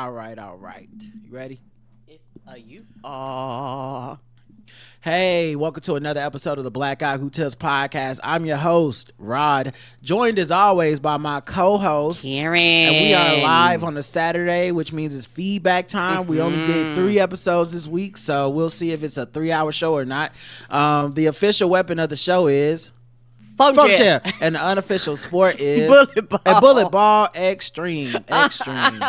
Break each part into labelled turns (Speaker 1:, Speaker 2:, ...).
Speaker 1: All right. You ready?
Speaker 2: You?
Speaker 1: Hey, welcome to another episode of the Black KKK podcast. I'm your host, Rod, joined as always by my co-host,
Speaker 2: Karen.
Speaker 1: And we are live on a Saturday, which means it's feedback time. We only did 3 episodes this week, so we'll see if it's a 3-hour show or not. The official weapon of the show is... Foam chair. And the unofficial sport is
Speaker 2: bullet ball.
Speaker 1: A bullet ball extreme.
Speaker 2: I still have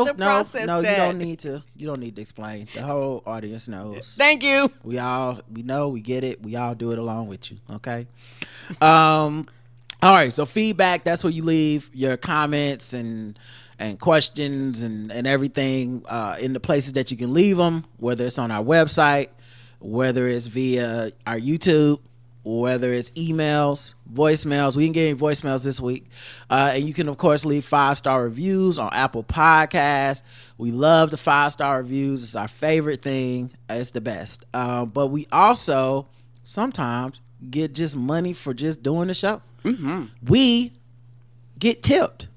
Speaker 2: to process that.
Speaker 1: No, you don't need to explain. The whole audience knows.
Speaker 2: Thank you.
Speaker 1: We know, we get it. We all do it along with you. Okay. All right. So feedback, that's where you leave your comments and questions and everything in the places that you can leave them, whether it's on our website, whether it's via our YouTube, whether it's emails, voicemails. We can get any voicemails this week. And you can, of course, leave 5-star reviews on Apple Podcasts. We love the 5-star reviews. It's our favorite thing. It's the best. But we also sometimes get just money for just doing the show. Mm-hmm. We get tipped.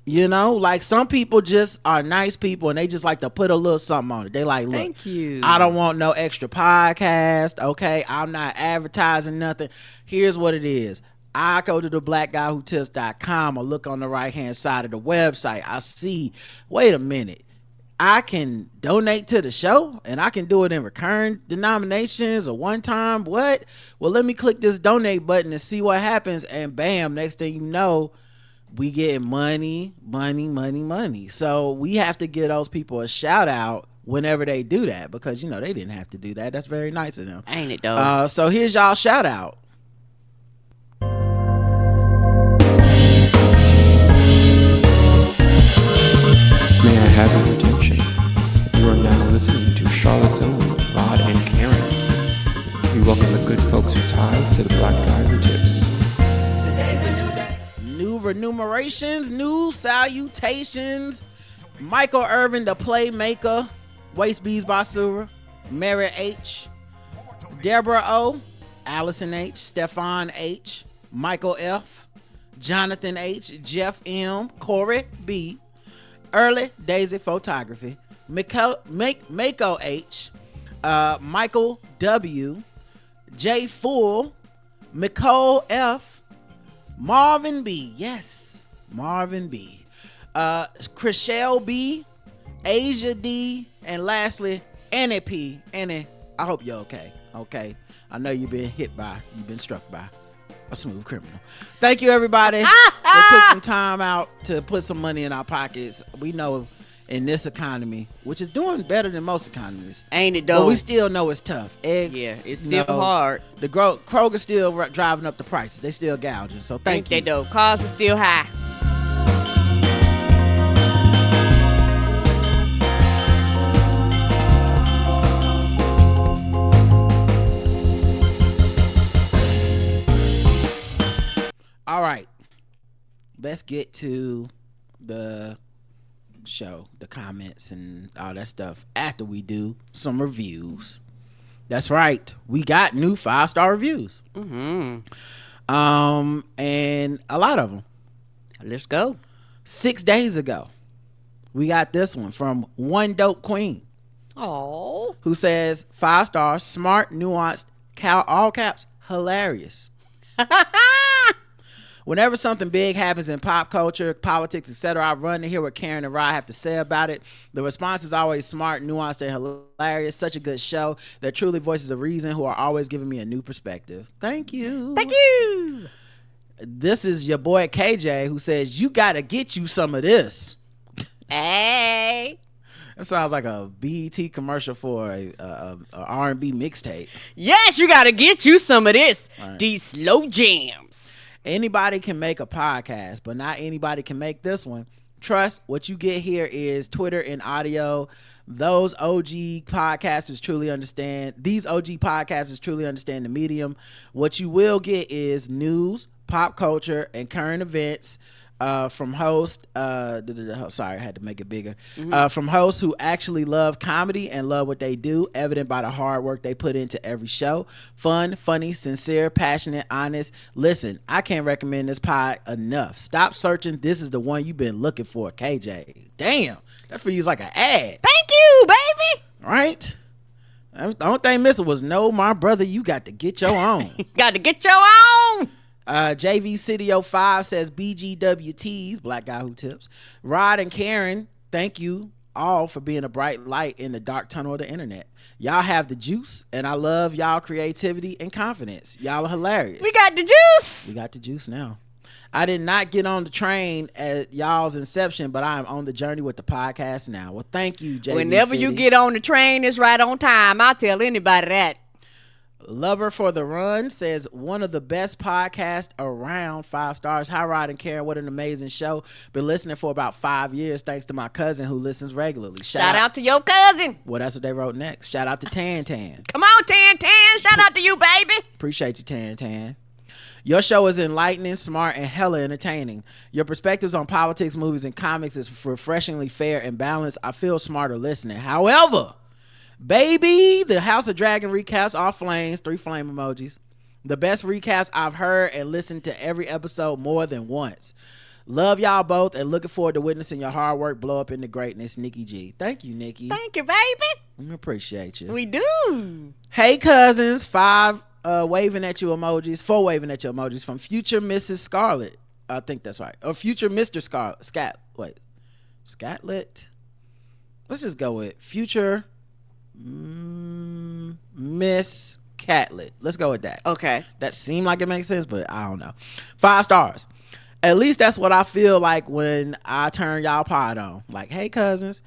Speaker 1: You know, like some people just are nice people and they just like to put a little something on it. They like, look,
Speaker 2: thank you.
Speaker 1: I don't want no extra podcast. Okay. I'm not advertising nothing. Here's what it is. I go to the blackguywhotips.com or look on the right hand side of the website. I see, wait a minute. I can donate to the show and I can do it in recurring denominations or one time. What? Well, let me click this donate button and see what happens. And bam, next thing you know, we get money. So we have to give those people a shout out whenever they do that because, you know, they didn't have to do that. That's very nice of them.
Speaker 2: Ain't it, though?
Speaker 1: So here's y'all shout out.
Speaker 3: May I have your attention? You are now listening to Charlotte's own Rod and Karen. We welcome the good folks who tithe to the Black Guy Who Tips.
Speaker 1: New remunerations, new salutations. Michael Irvin, the playmaker. Waist Bees Basura. Mary H. Deborah O. Allison H. Stefan H. Michael F. Jonathan H. Jeff M. Corey B. Early Daisy Photography. Mako H. Michael W. J. Full. Nicole F. Marvin B. Yes. Marvin B. Chriselle B. Asia D. And lastly, Annie P. Annie, I hope you're okay. Okay. I know you've been struck by a smooth criminal. Thank you, everybody that took some time out to put some money in our pockets. We know in this economy, which is doing better than most economies.
Speaker 2: Ain't it, though?
Speaker 1: But we still know it's tough. Eggs.
Speaker 2: Yeah, it's still hard.
Speaker 1: The Kroger's still driving up the prices. They still gouging. So thank you.
Speaker 2: Ain't they, though? Costs are still high.
Speaker 1: All right. Let's get to the show, the comments and all that stuff after we do some reviews. That's right, we got new 5-star reviews. And a lot of them.
Speaker 2: Let's go.
Speaker 1: 6 days ago we got this one from One Dope Queen.
Speaker 2: Oh,
Speaker 1: who says 5 stars, smart, nuanced, all caps, hilarious. Whenever something big happens in pop culture, politics, etc., I run to hear what Karen and Rod have to say about it. The response is always smart, nuanced, and hilarious. Such a good show. They're truly voices of reason who are always giving me a new perspective. Thank you.
Speaker 2: Thank you.
Speaker 1: This is your boy KJ who says, you got to get you some of this.
Speaker 2: Hey.
Speaker 1: That sounds like a BET commercial for a R&B mixtape.
Speaker 2: Yes, you got to get you some of this.
Speaker 1: Right.
Speaker 2: These slow jams.
Speaker 1: Anybody can make a podcast, but not anybody can make this one. Trust, what you get here is Twitter and audio. Those OG podcasters truly understand. These OG podcasters truly understand the medium. What you will get is news, pop culture, and current events. From host, sorry, I had to make it bigger. From hosts who actually love comedy and love what they do, evident by the hard work they put into every show. Fun, funny, sincere, passionate, honest. Listen, I can't recommend this pod enough. Stop searching. This is the one you've been looking for, KJ. Damn, that for you is like an ad.
Speaker 2: Thank you, baby.
Speaker 1: Right? The only thing missing was, no, my brother, you got to get your own.
Speaker 2: Got to get your own.
Speaker 1: JV City 05 says BGWTs, Black Guy Who Tips. Rod and Karen, thank you all for being a bright light in the dark tunnel of the internet. Y'all have the juice, and I love y'all creativity and confidence. Y'all are hilarious.
Speaker 2: We got the juice.
Speaker 1: We got the juice now. I did not get on the train at y'all's inception, but I am on the journey with the podcast now. Well, thank you, JV
Speaker 2: Whenever
Speaker 1: City.
Speaker 2: you get on the train, it's right on time. I'll tell anybody that.
Speaker 1: Lover for the Run says, one of the best podcasts around, 5 stars. Hi, Rod and Karen. What an amazing show. Been listening for about 5 years thanks to my cousin who listens regularly.
Speaker 2: Shout out to your cousin.
Speaker 1: Well, that's what they wrote next. Shout out to Tan Tan.
Speaker 2: Come on, Tan Tan. Shout out to you, baby.
Speaker 1: Appreciate you, Tan Tan. Your show is enlightening, smart, and hella entertaining. Your perspectives on politics, movies, and comics is refreshingly fair and balanced. I feel smarter listening. However, baby, the House of Dragon recaps are flames. 3 flame emojis. The best recaps I've heard and listened to every episode more than once. Love y'all both and looking forward to witnessing your hard work blow up into greatness. Nikki G. Thank you, Nikki.
Speaker 2: Thank you, baby.
Speaker 1: I appreciate you.
Speaker 2: We do.
Speaker 1: Hey, cousins. 5 waving at you emojis. 4 waving at you emojis from future Mrs. Scarlett. I think that's right. Or future Mr. Scarlett. Scatlet. Let's just go with future Miss Catlet. Let's go with that.
Speaker 2: Okay.
Speaker 1: That seemed like it makes sense, but I don't know. 5 stars. At least that's what I feel like when I turn y'all pod on. Like, hey, cousins.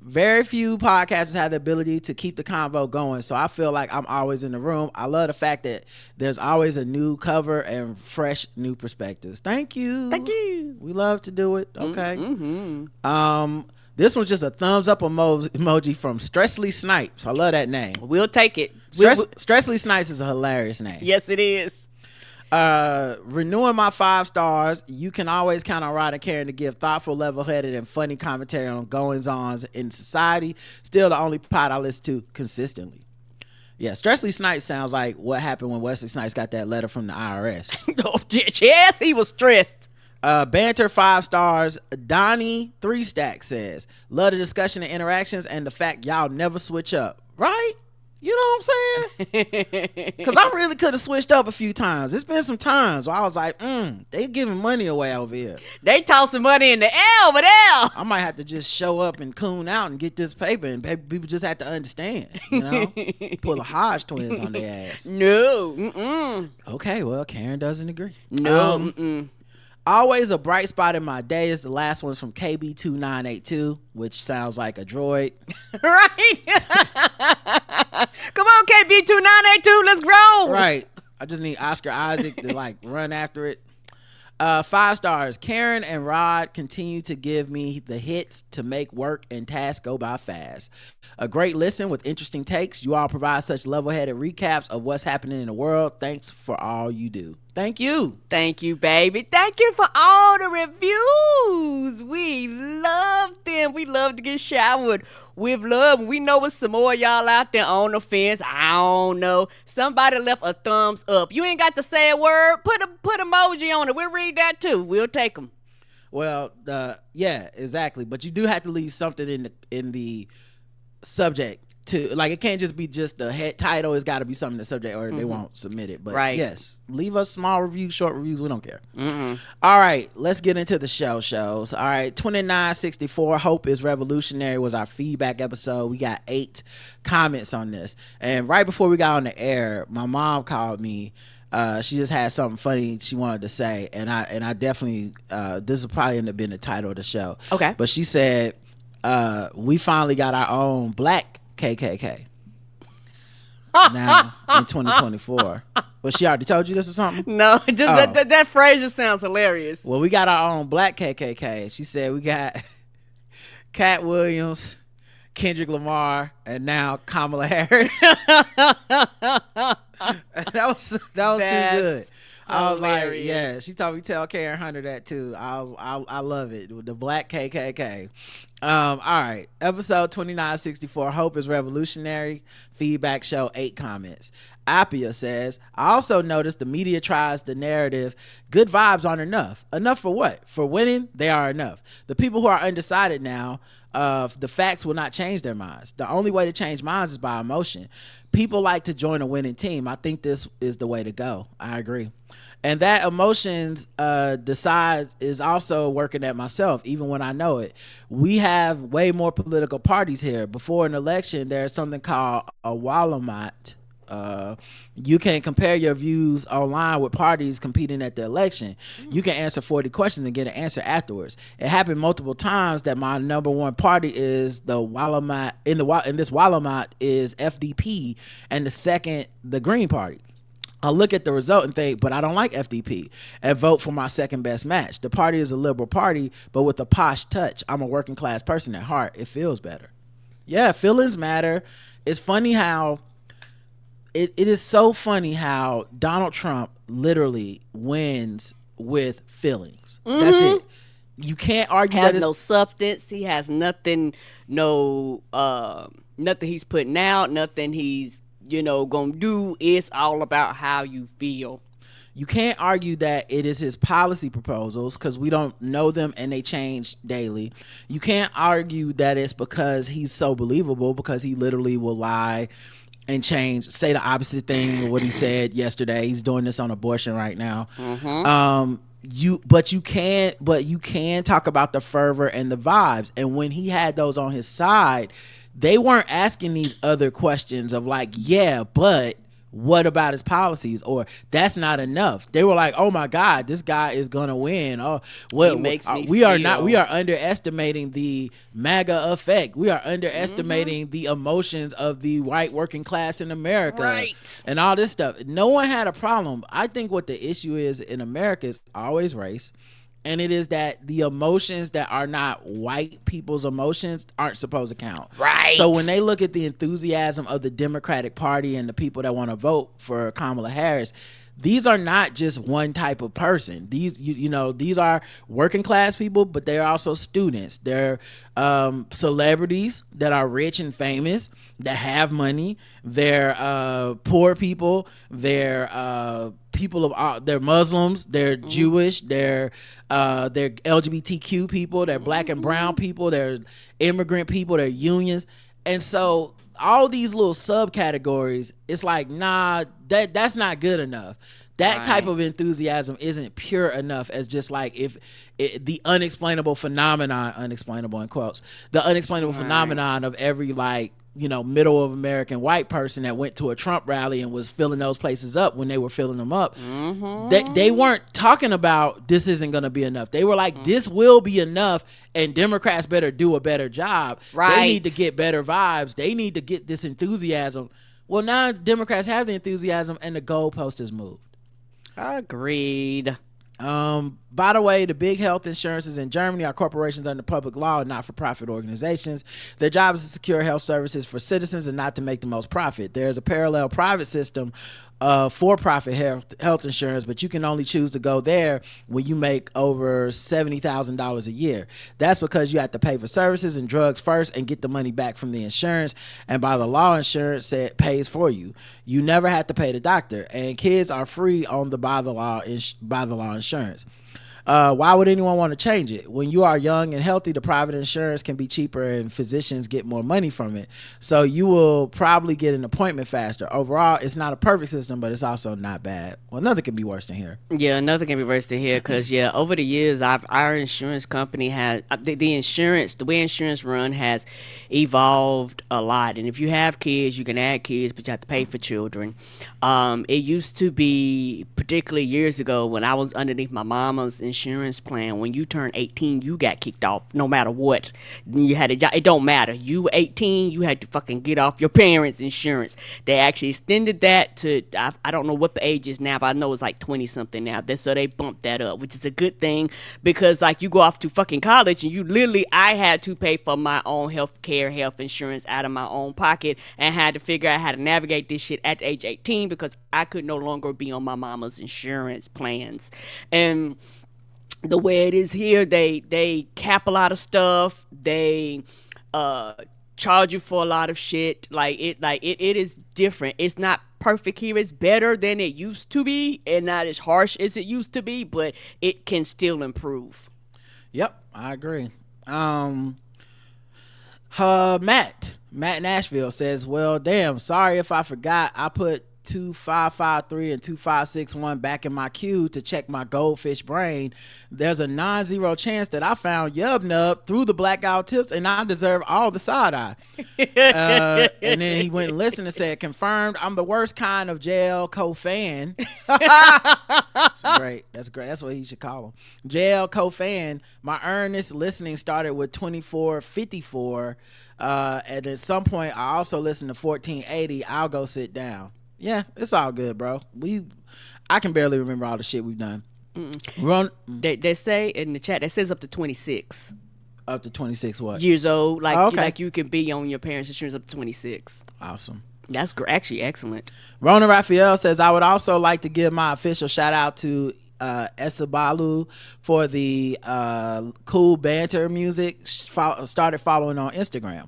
Speaker 1: Very few podcasters have the ability to keep the convo going, so I feel like I'm always in the room. I love the fact that there's always a new cover and fresh new perspectives. Thank you.
Speaker 2: Thank you.
Speaker 1: We love to do it. Okay. This one's just a thumbs up emoji from Stressley Snipes. I love that name.
Speaker 2: We'll take it.
Speaker 1: Stressley Snipes is a hilarious name.
Speaker 2: Yes, it is.
Speaker 1: Renewing my 5 stars. You can always count on Rod and Karen to give thoughtful, level-headed, and funny commentary on goings-ons in society. Still the only pod I listen to consistently. Yeah, Stressley Snipes sounds like what happened when Wesley Snipes got that letter from the IRS.
Speaker 2: Oh, yes, he was stressed.
Speaker 1: Banter 5 stars. Donnie 3 Stack says, love the discussion and interactions and the fact y'all never switch up. Right? You know what I'm saying? Because I really could have switched up a few times. It's been some times where I was like, they giving money away over here.
Speaker 2: They tossing money in the air over there.
Speaker 1: I might have to just show up and coon out and get this paper, and people just have to understand, you know? Pull the Hodge twins on their ass.
Speaker 2: No. Mm-mm.
Speaker 1: Okay, well, Karen doesn't agree.
Speaker 2: No.
Speaker 1: Always a bright spot in my day is the last one's from KB2982, which sounds like a droid.
Speaker 2: Right? Come on, KB2982, let's grow.
Speaker 1: Right. I just need Oscar Isaac to like run after it. 5 stars. Karen and Rod continue to give me the hits to make work and tasks go by fast. A great listen with interesting takes. You all provide such level-headed recaps of what's happening in the world. Thanks for all you do. Thank you.
Speaker 2: Thank you, baby. Thank you for all the reviews. We love them. We love to get showered with love. We know with some more y'all out there on the fence. I don't know. Somebody left a thumbs up. You ain't got to say a word. Put emoji on it. We'll read that too. We'll take them.
Speaker 1: Well, yeah, exactly. But you do have to leave something in the subject. Like, it can't just be just the head title. It's got to be something in the subject or they won't submit it. But yes, leave us small reviews, short reviews. We don't care. All right, let's get into the shows. All right, 2964, Hope is Revolutionary was our feedback episode. We got 8 comments on this. And right before we got on the air, my mom called me. She just had something funny she wanted to say. And I definitely, this will probably end up being the title of the show.
Speaker 2: Okay.
Speaker 1: But she said, we finally got our own Black KKK now in 2024. But she already told you this or something?
Speaker 2: No, just that phrase just sounds hilarious.
Speaker 1: Well, we got our own Black KKK. She said we got Cat Williams, Kendrick Lamar, and now Kamala Harris. That was
Speaker 2: That's
Speaker 1: too good. I was like,
Speaker 2: hilarious.
Speaker 1: yeah. She told me tell Karen Hunter that too. I love it. The Black KKK. All right. Episode 2964. Hope is revolutionary. Feedback show 8 comments. Appia says, I also noticed the media tries the narrative. Good vibes aren't enough. Enough for what? For winning, they are enough. The people who are undecided now, the facts will not change their minds. The only way to change minds is by emotion. People like to join a winning team. I think this is the way to go. I agree. And that emotions decide is also working at myself, even when I know it. We have way more political parties here. Before an election, there's something called a Wallamat. You can compare your views online with parties competing at the election. You can answer 40 questions and get an answer afterwards. It happened multiple times that my number one party is the Wallamat. In this Wallamat is FDP, and the second the Green Party. I look at the result and think, but I don't like FDP, and vote for my second best match. The party is a liberal party, but with a posh touch. I'm a working class person at heart. It feels better. Yeah, feelings matter. It's funny how it is so funny how Donald Trump literally wins with feelings. That's it. You can't argue
Speaker 2: Has
Speaker 1: that
Speaker 2: no substance. He has nothing. No, nothing he's putting out. Nothing he's gonna do. It's all about how you feel.
Speaker 1: You can't argue that it is his policy proposals because we don't know them and they change daily. You can't argue that it's because he's so believable, because he literally will lie and say the opposite thing of what he said yesterday. He's doing this on abortion right now. But you can talk about the fervor and the vibes. And when he had those on his side, they weren't asking these other questions of like, yeah, but what about his policies? Or that's not enough. They were like, oh my God, this guy is gonna win. Oh, well, we are underestimating the MAGA effect. We are underestimating the emotions of the white working class in America,
Speaker 2: right? And
Speaker 1: all this stuff. No one had a problem. I think what the issue is in America is always race. And it is that the emotions that are not white people's emotions aren't supposed to count.
Speaker 2: Right.
Speaker 1: So when they look at the enthusiasm of the Democratic Party and the people that want to vote for Kamala Harris, these are not just one type of person. These, these are working class people, but they're also students. They're celebrities that are rich and famous, that have money. They're poor people. They're people of they're Muslims, they're Jewish, they're LGBTQ people, they're black and brown people, they're immigrant people, they're unions. And so all these little subcategories, it's like, nah, that's not good enough. That type of enthusiasm isn't pure enough as just like the unexplainable phenomenon, unexplainable in quotes, the unexplainable phenomenon of every middle of American white person that went to a Trump rally and was filling those places up when they were filling them up. They weren't talking about this isn't going to be enough. They were like, this will be enough, and Democrats better do a better job.
Speaker 2: Right.
Speaker 1: They need to get better vibes. They need to get this enthusiasm. Well, now Democrats have the enthusiasm and the goalpost has moved.
Speaker 2: Agreed.
Speaker 1: By the way, the big health insurances in Germany are corporations under public law and not-for-profit organizations. Their job is to secure health services for citizens and not to make the most profit. There's a parallel private system for-profit health insurance, but you can only choose to go there when you make over $70,000 a year. That's because you have to pay for services and drugs first and get the money back from the insurance, and by the law, insurance pays for you. You never have to pay the doctor, and kids are free on the by the law insurance. Why would anyone want to change it? When you are young and healthy, the private insurance can be cheaper and physicians get more money from it. So you will probably get an appointment faster. Overall, it's not a perfect system, but it's also not bad. Well, nothing can be worse than here.
Speaker 2: Yeah, nothing can be worse than here because, over the years, our insurance company has, the way insurance run has evolved a lot. And if you have kids, you can add kids, but you have to pay for children. It used to be, particularly years ago, when I was underneath my mama's insurance insurance plan. When you turn 18, you got kicked off no matter what. You had a job. It don't matter. You were 18, you had to fucking get off your parents' insurance. They actually extended that to, I don't know what the age is now, but I know it's like 20 something now. So they bumped that up, which is a good thing, because like you go off to fucking college and you literally, I had to pay for my own health insurance out of my own pocket, and had to figure out how to navigate this shit at age 18 because I could no longer be on my mama's insurance plans. And the way it is here, they cap a lot of stuff. They charge you for a lot of shit. It is different. It's not perfect here. It's better than it used to be, and not as harsh as it used to be, but it can still improve.
Speaker 1: Yep, I agree. Matt Nashville says, well, damn, sorry if I forgot. I put 2553 and 2561 back in my queue to check my goldfish brain. There's a non-zero chance that I found Yub Nub through the blackout tips, and I deserve all the side eye. And then he went and listened and said, confirmed, I'm the worst kind of jail co-fan. That's great. That's what he should call him. Jail co-fan. My earnest listening started with 2454. And at some point I also listened to 1480. I'll go sit down. Yeah, it's all good, bro. I can barely remember all the shit we've done.
Speaker 2: They say in the chat, that says up to 26.
Speaker 1: Up to 26 what?
Speaker 2: Years old. Like,
Speaker 1: okay.
Speaker 2: Like you can be on your parents' insurance up to 26.
Speaker 1: Awesome.
Speaker 2: That's actually excellent.
Speaker 1: Rona Raphael says, I would also like to give my official shout out to Esabalu for the cool banter music. Started following on Instagram.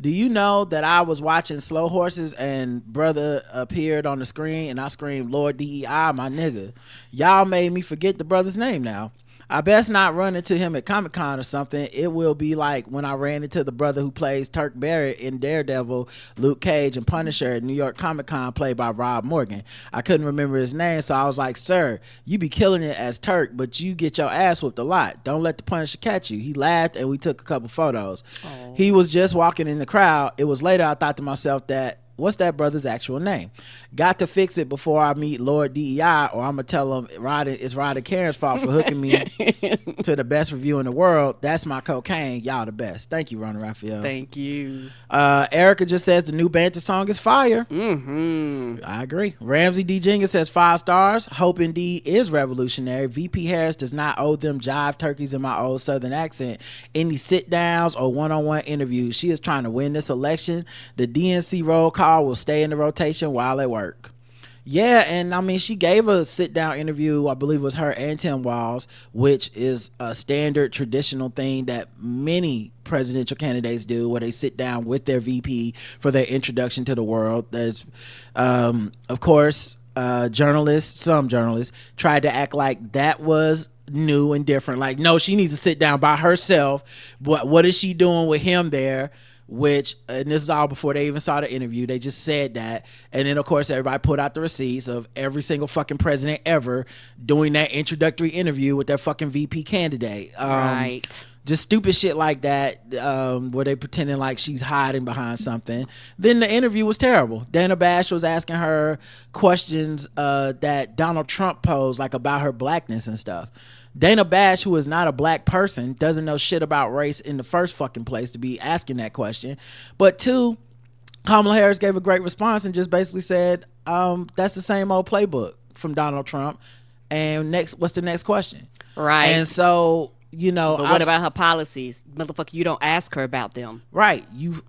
Speaker 1: Do you know that I was watching Slow Horses and brother appeared on the screen and I screamed, Lord DEI, my nigga. Y'all made me forget the brother's name now. I best not run into him at Comic-Con or something. It will be like when I ran into the brother who plays Turk Barrett in Daredevil, Luke Cage, and Punisher at New York Comic-Con, played by Rob Morgan. I couldn't remember his name, so I was like, sir, you be killing it as Turk, but you get your ass whooped a lot. Don't let the Punisher catch you. He laughed, and we took a couple photos. Aww. He was just walking in the crowd. It was later I thought to myself that, what's that brother's actual name? Got to fix it before I meet Lord DEI, or I'm gonna tell him it's Ryder Karen's fault for hooking me to the best review in the world. That's my cocaine. Y'all the best. Thank you, Rona Raphael.
Speaker 2: Thank you.
Speaker 1: Erica just says the new banter song is fire.
Speaker 2: Mm-hmm.
Speaker 1: I agree. Ramsey D. Jenkins says 5 stars. Hope indeed is revolutionary. VP Harris does not owe them jive turkeys in my old southern accent any sit downs or one-on-one interviews. She is trying to win this election. The DNC roll call will stay in the rotation while at work. Yeah, and I mean, she gave a sit-down interview, I believe it was her and Tim Walz, which is a standard traditional thing that many presidential candidates do, where they sit down with their VP for their introduction to the world. There's, of course, some journalists tried to act like that was new and different. Like, no, she needs to sit down by herself. What is she doing with him there? Which, and this is all before they even saw the interview, they just said that. And then of course everybody put out the receipts of every single fucking president ever doing that introductory interview with their fucking VP candidate.
Speaker 2: Right.
Speaker 1: Just stupid shit like that, where they pretending like she's hiding behind something. Then the interview was terrible. Dana Bash was asking her questions that Donald Trump posed, like about her blackness and stuff. Dana Bash, who is not a black person, doesn't know shit about race in the first fucking place to be asking that question. But 2, Kamala Harris gave a great response and just basically said, that's the same old playbook from Donald Trump. And what's the next question?
Speaker 2: Right.
Speaker 1: And so, you know,
Speaker 2: but what about her policies? Motherfucker, you don't ask her about them.
Speaker 1: Right.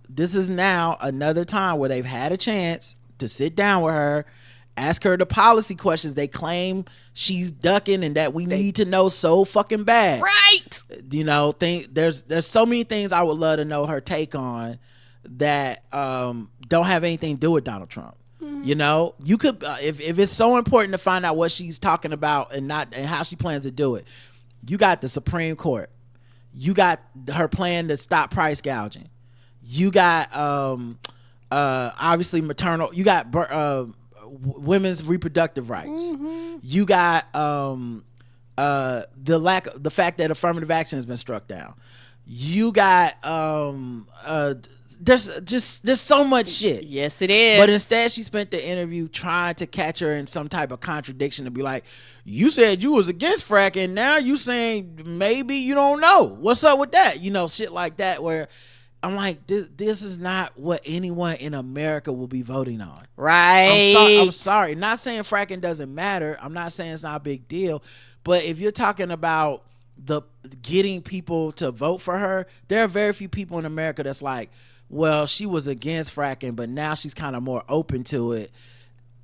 Speaker 1: This is now another time where they've had a chance to sit down with her, ask her the policy questions they claim she's ducking and that we need to know so fucking bad.
Speaker 2: Right.
Speaker 1: You know, there's so many things I would love to know her take on that don't have anything to do with Donald Trump. Mm-hmm. You know, you could if it's so important to find out what she's talking about and how she plans to do it. You got the Supreme Court. You got her plan to stop price gouging. You got obviously maternal. You got women's reproductive rights. Mm-hmm. You got the fact that affirmative action has been struck down. You got there's so much shit.
Speaker 2: Yes, it is.
Speaker 1: But instead, she spent the interview trying to catch her in some type of contradiction to be like, you said you was against fracking, now you saying maybe you don't know. What's up with that? You know, shit like that, where I'm like, this is not what anyone in America will be voting on.
Speaker 2: Right.
Speaker 1: I'm sorry. Not saying fracking doesn't matter. I'm not saying it's not a big deal. But if you're talking about the getting people to vote for her, there are very few people in America that's like, well, she was against fracking, but now she's kind of more open to it.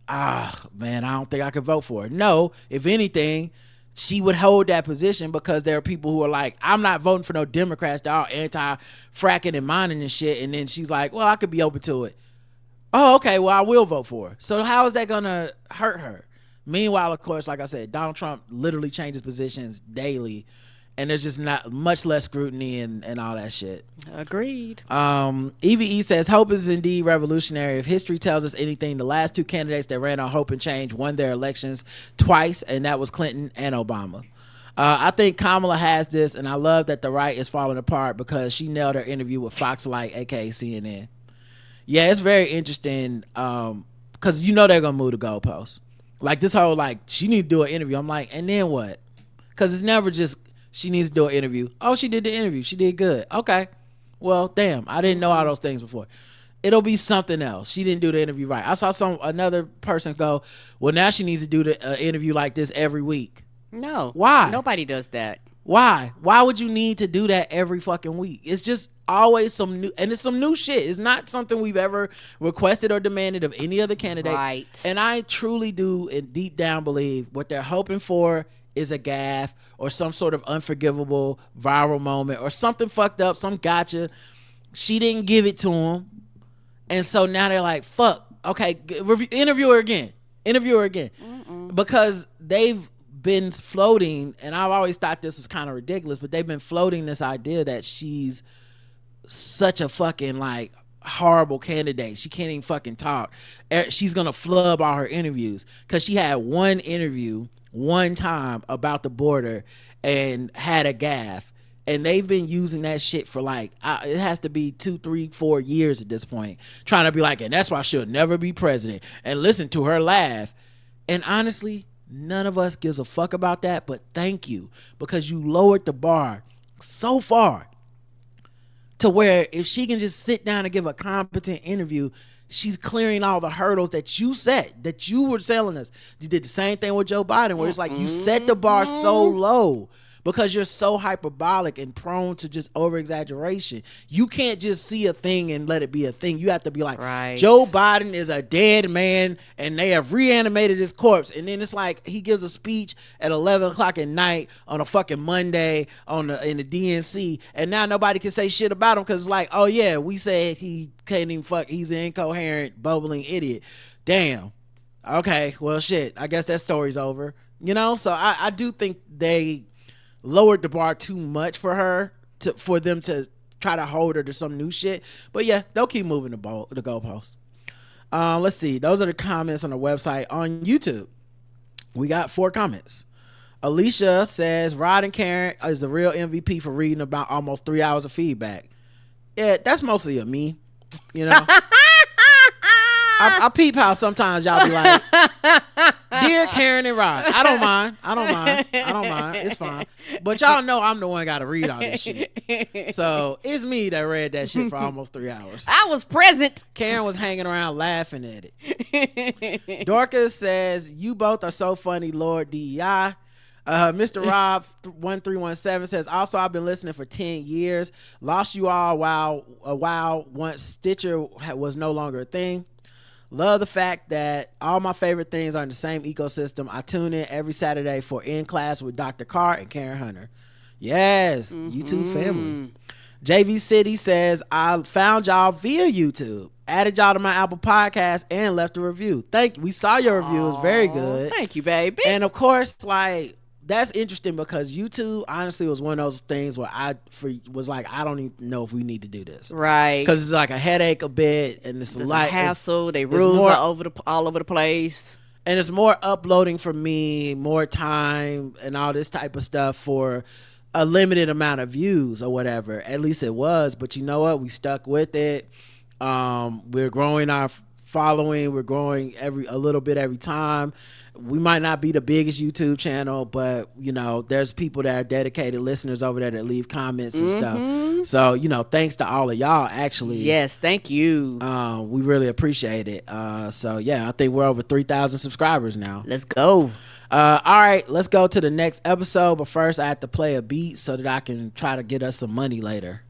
Speaker 1: Man, I don't think I could vote for her. No, if anything, she would hold that position because there are people who are like, I'm not voting for no Democrats. They're all anti-fracking and mining and shit. And then she's like, well, I could be open to it. Oh, okay, well, I will vote for her. So how is that going to hurt her? Meanwhile, of course, like I said, Donald Trump literally changes positions daily. And there's just not much less scrutiny and all that shit.
Speaker 2: Agreed.
Speaker 1: EVE says, hope is indeed revolutionary. If history tells us anything, the last two candidates that ran on hope and change won their elections twice, and that was Clinton and Obama. I think Kamala has this, and I love that the right is falling apart because she nailed her interview with Fox Light, aka CNN. Yeah, it's very interesting because you know they're going to move the goalposts. Like this whole, like, she need to do an interview. I'm like, and then what? Because it's never just, she needs to do an interview. Oh, she did the interview. She did good. Okay. Well, damn. I didn't know all those things before. It'll be something else. She didn't do the interview right. I saw another person go, well, now she needs to do the interview like this every week.
Speaker 2: No.
Speaker 1: Why?
Speaker 2: Nobody does that.
Speaker 1: Why? Why would you need to do that every fucking week? It's just always some new, and it's some new shit. It's not something we've ever requested or demanded of any other candidate.
Speaker 2: Right.
Speaker 1: And I truly do, and deep down believe what they're hoping for is a gaffe or some sort of unforgivable viral moment or something fucked up, some gotcha. She didn't give it to him. And so now they're like, fuck, okay, interview her again. Because they've been floating, and I've always thought this was kind of ridiculous, but they've been floating this idea that she's such a fucking like horrible candidate. She can't even fucking talk. She's gonna flub all her interviews because she had one interview one time about the border and had a gaffe, and they've been using that shit for like it has to be 2, 3, 4 years at this point, trying to be like, and that's why she'll never be president, and listen to her laugh. And honestly, none of us gives a fuck about that, but thank you, because you lowered the bar so far to where if she can just sit down and give a competent interview, she's clearing all the hurdles that you set, that you were telling us. You did the same thing with Joe Biden, where it's like you set the bar so low because you're so hyperbolic and prone to just over exaggeration. You can't just see a thing and let it be a thing. You have to be like,
Speaker 2: right,
Speaker 1: Joe Biden is a dead man and they have reanimated his corpse. And then it's like he gives a speech at 11 o'clock at night on a fucking Monday in the DNC, and now nobody can say shit about him because it's like, oh yeah, we said he can't even fuck, he's an incoherent, bubbling idiot. Damn. Okay, well shit, I guess that story's over. You know, so I do think they lowered the bar too much for her for them to try to hold her to some new shit. But yeah, they'll keep moving the goalposts. Let's see. Those are the comments on the website. On YouTube, we got 4 comments. Alicia says, Rod and Karen is the real MVP for reading about almost 3 hours of feedback. Yeah, that's mostly a me, you know. I peep how sometimes y'all be like, dear Karen and Rod, I don't mind. It's fine. But y'all know I'm the one got to read all this shit. So it's me that read that shit for almost 3 hours.
Speaker 2: I was present.
Speaker 1: Karen was hanging around laughing at it. Dorcas says, you both are so funny, Lord DEI. Mr. Rob 1317 says, also I've been listening for 10 years. Lost you all while once Stitcher was no longer a thing. Love the fact that all my favorite things are in the same ecosystem. I tune in every Saturday for In Class with Dr. Carr and Karen Hunter. Yes, YouTube family. JV City says, I found y'all via YouTube, added y'all to my Apple Podcast, and left a review. Thank you. We saw your review. It was very good.
Speaker 2: Thank you, baby.
Speaker 1: And of course, like, that's interesting because YouTube honestly was one of those things where I was like, I don't even know if we need to do this,
Speaker 2: right?
Speaker 1: Because it's like a headache a bit, and it's like
Speaker 2: a hassle. They rules are all over the place,
Speaker 1: and it's more uploading for me, more time, and all this type of stuff for a limited amount of views or whatever. At least it was, but you know what? We stuck with it. We're growing our following. We're growing a little bit every time. We might not be the biggest YouTube channel, but you know, there's people that are dedicated listeners over there that leave comments and stuff. So, you know, thanks to all of y'all, actually.
Speaker 2: Yes, thank you.
Speaker 1: We really appreciate it. So yeah, I think we're over 3,000 subscribers now.
Speaker 2: Let's go.
Speaker 1: All right, let's go to the next episode. But first, I have to play a beat so that I can try to get us some money later.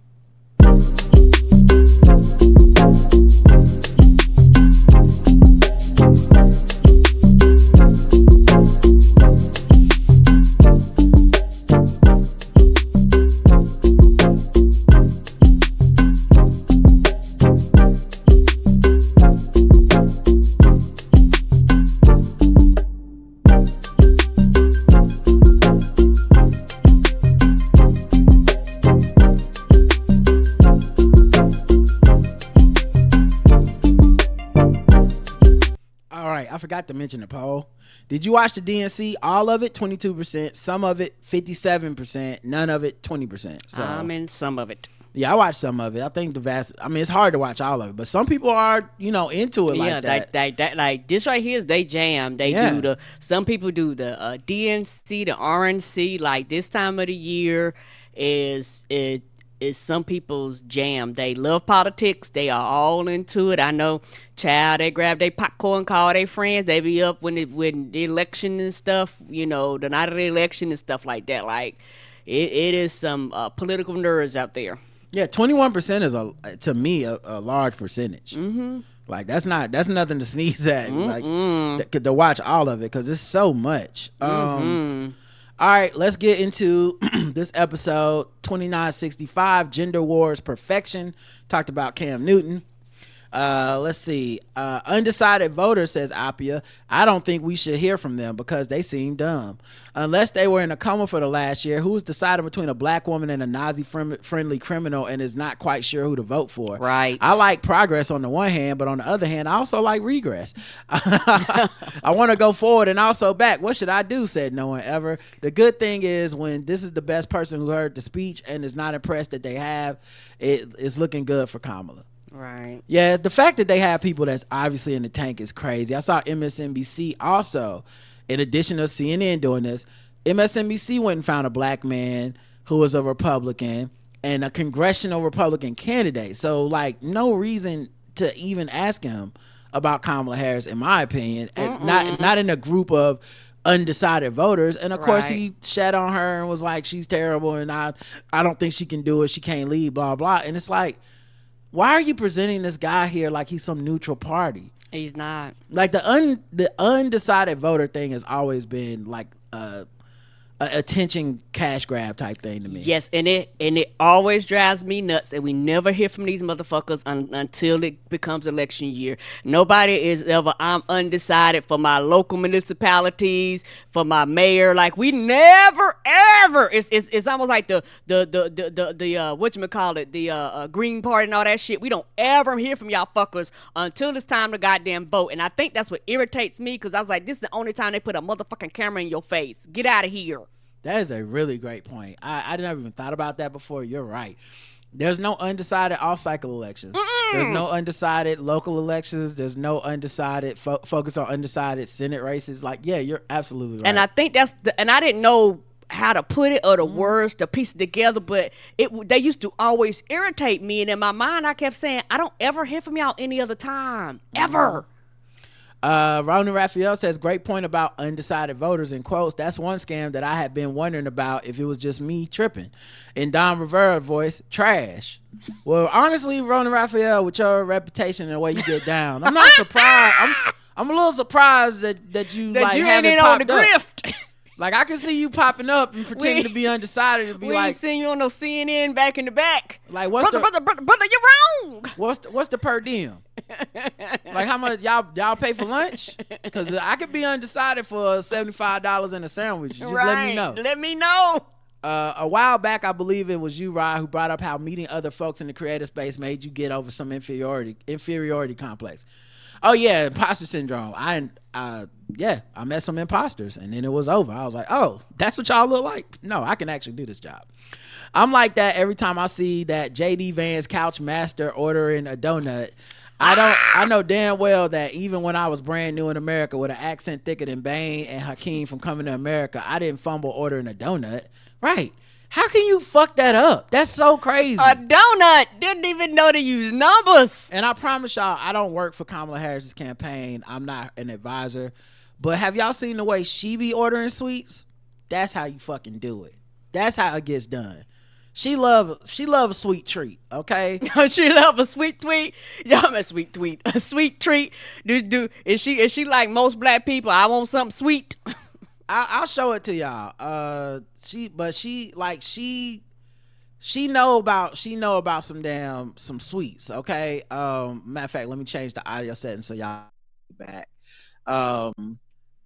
Speaker 1: I forgot to mention the poll. Did you watch the DNC? All of it, 22%. Some of it, 57%. None of it, 20%. So
Speaker 2: I'm in some of it.
Speaker 1: Yeah, I watched some of it. I think it's hard to watch all of it, but some people are, you know, into it like that.
Speaker 2: Like this right here is they jam. They do some people do the DNC, the RNC. Like this time of the year is some people's jam. They love politics. They are all into it. I know, child, they grab their popcorn, call their friends. They be up when the election and stuff, you know, the night of the election and stuff like that. Like, it is some political nerds out there.
Speaker 1: Yeah, 21% is, to me, a large percentage. Mm-hmm. Like, that's nothing to sneeze at. Mm-mm. Like, to watch all of it, because it's so much. Mm-hmm. All right, let's get into this episode, 2965, Gender Wars Perfection. Talked about Cam Newton. Let's see. Undecided voter, says Appia. I don't think we should hear from them because they seem dumb. Unless they were in a coma for the last year, who's deciding between a black woman and a Nazi-friendly criminal and is not quite sure who to vote for?
Speaker 2: Right.
Speaker 1: I like progress on the one hand, but on the other hand, I also like regress. I want to go forward and also back. What should I do? Said no one ever. The good thing is when this is the best person who heard the speech and is not impressed that they have, it's looking good for Kamala.
Speaker 2: Right.
Speaker 1: Yeah, the fact that they have people that's obviously in the tank is crazy. I saw MSNBC also, in addition to CNN doing this, MSNBC went and found a black man who was a Republican and a congressional Republican candidate. So, like, no reason to even ask him about Kamala Harris, in my opinion, and not in a group of undecided voters. And of course he shat on her and was like, she's terrible and I don't think she can do it. She can't lead, blah, blah. And it's like, why are you presenting this guy here like he's some neutral party?
Speaker 2: He's not.
Speaker 1: Like the undecided voter thing has always been like a attention cash grab type thing to me.
Speaker 2: Yes, and it always drives me nuts that we never hear from these motherfuckers until it becomes election year. Nobody is ever, I'm undecided for my local municipalities, for my mayor. Like, we never ever. It's almost like the whatchamacallit, the Green Party and all that shit. We don't ever hear from y'all fuckers until it's time to goddamn vote. And I think that's what irritates me, because I was like, this is the only time they put a motherfucking camera in your face. Get out of here.
Speaker 1: That is a really great point. I never even thought about that before. You're right. There's no undecided off-cycle elections. There's no undecided local elections. There's no undecided focus on undecided Senate races. Like, yeah, you're absolutely right.
Speaker 2: And I think and I didn't know how to put it or the words to piece it together, but they used to always irritate me. And in my mind, I kept saying, I don't ever hear from y'all any other time. Ever.
Speaker 1: Ronan Raphael says, great point about undecided voters, in quotes. That's one scam that I had been wondering about if it was just me tripping. In Don Rivera's voice, trash. Well, honestly, Ronan Raphael, with your reputation and the way you get down, I'm not surprised. I'm a little surprised that you
Speaker 2: ain't in on the grift.
Speaker 1: Like, I can see you popping up and pretending to be undecided and be
Speaker 2: we ain't seen you on no CNN back in the back.
Speaker 1: Like, what's
Speaker 2: brother, you're wrong.
Speaker 1: What's the per diem? Like, how much y'all pay for lunch? Because I could be undecided for $75 and a sandwich. Just let me know.
Speaker 2: Let me know.
Speaker 1: A while back, I believe it was you, Rod, who brought up how meeting other folks in the creative space made you get over some inferiority complex. Oh yeah, imposter syndrome. I met some imposters, and then it was over. I was like, oh, that's what y'all look like. No, I can actually do this job. I'm like that every time I see that JD Vance couch master ordering a donut. I know damn well that even when I was brand new in America with an accent thicker than Bane and Hakeem from Coming to America, I didn't fumble ordering a donut. Right. How can you fuck that up? That's so crazy.
Speaker 2: A donut. Didn't even know to use numbers.
Speaker 1: And I promise y'all, I don't work for Kamala Harris's campaign. I'm not an advisor. But have y'all seen the way she be ordering sweets? That's how you fucking do it. That's how it gets done. She love a sweet treat, okay?
Speaker 2: She love a sweet tweet. Y'all a sweet tweet. A sweet treat. Is she like most black people? I want something sweet.
Speaker 1: I'll show it to y'all. She know about some sweets, okay? Matter of fact, let me change the audio settings so y'all back. And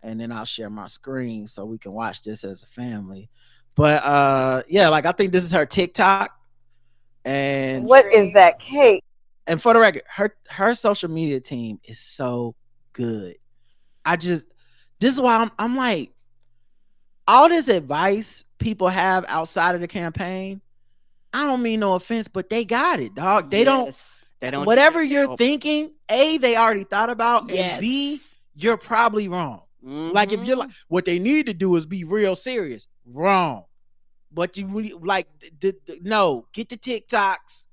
Speaker 1: then I'll share my screen so we can watch this as a family. But yeah, like I think this is her TikTok. And
Speaker 4: what is that cake?
Speaker 1: And for the record, her social media team is so good. This is why I'm like, all this advice people have outside of the campaign, I don't mean no offense, but they got it, dog. They don't whatever you're thinking, A, they already thought about, and B, you're probably wrong. Mm-hmm. Like if you're like, what they need to do is be real serious. Wrong. But you like, no, get the TikToks,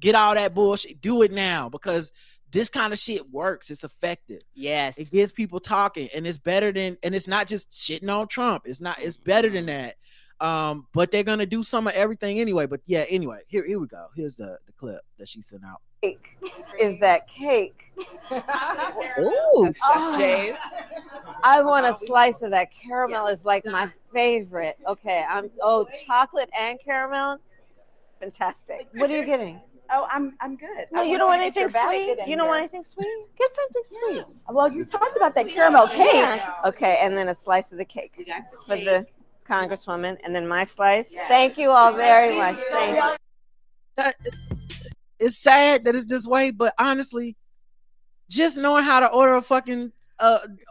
Speaker 1: get all that bullshit, do it now, because this kind of shit works. It's effective.
Speaker 2: Yes.
Speaker 1: It gets people talking, and it's better than, and it's not just shitting on Trump. It's better than that. But they're gonna do some of everything anyway. But yeah, anyway, here we go. Here's the clip that she sent out.
Speaker 4: Cake. Is that cake?
Speaker 1: Ooh.
Speaker 4: Jays. I want a slice of that. Caramel is like my favorite. Okay, chocolate and caramel. Fantastic. What are you getting?
Speaker 5: Oh, I'm good.
Speaker 4: No, you don't want anything sweet? You don't want anything sweet? Get something sweet.
Speaker 5: Yes. Well, you talked about that caramel cake.
Speaker 4: Yeah. Okay, and then a slice of the cake for the Congresswoman, and then my slice. Yes. Thank you all very much. Thank you.
Speaker 1: It's sad that it's this way, but honestly, just knowing how to order a fucking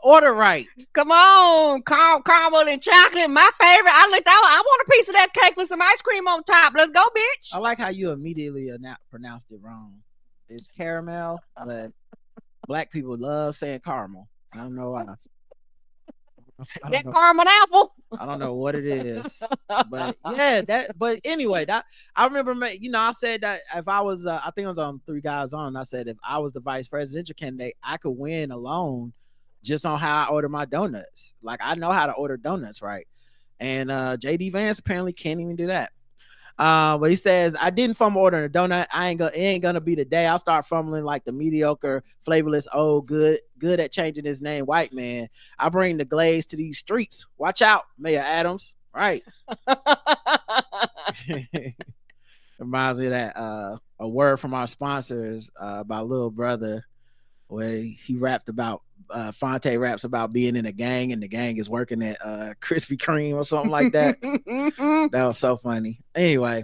Speaker 1: order right.
Speaker 2: Come on, caramel and chocolate, my favorite. I want a piece of that cake with some ice cream on top. Let's go, bitch.
Speaker 1: I like how you immediately pronounced it wrong. It's caramel, but black people love saying caramel. I don't know why.
Speaker 2: That caramel apple.
Speaker 1: I don't know what it is, but yeah, but anyway, I remember, I said that if I was, I think I was on 3 Guys On, I said if I was the vice presidential candidate, I could win alone just on how I order my donuts. Like I know how to order donuts right, and JD Vance apparently can't even do that. But he says, I didn't fumble ordering a donut. It ain't gonna be the day I'll start fumbling like the mediocre, flavorless, good at changing his name white man. I bring the glaze to these streets. Watch out, Mayor Adams. Right. Reminds me of that a word from our sponsors about Little Brother, where he rapped about Fonte raps about being in a gang, and the gang is working at Krispy Kreme or something like that. That was so funny. Anyway,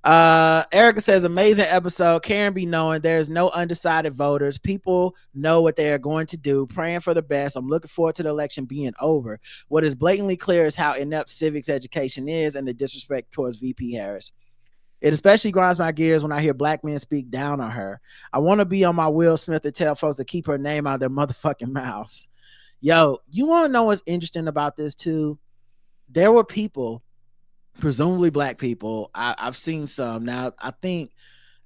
Speaker 1: Erica says, amazing episode. Karen be knowing there's no undecided voters. People know what they are going to do. Praying for the best. I'm looking forward to the election being over. What is blatantly clear is how inept civics education is and the disrespect towards VP Harris. It especially grinds my gears when I hear black men speak down on her. I want to be on my Will Smith to tell folks to keep her name out of their motherfucking mouths. Yo, you want to know what's interesting about this too? There were people, presumably black people, I've seen some. Now, I think,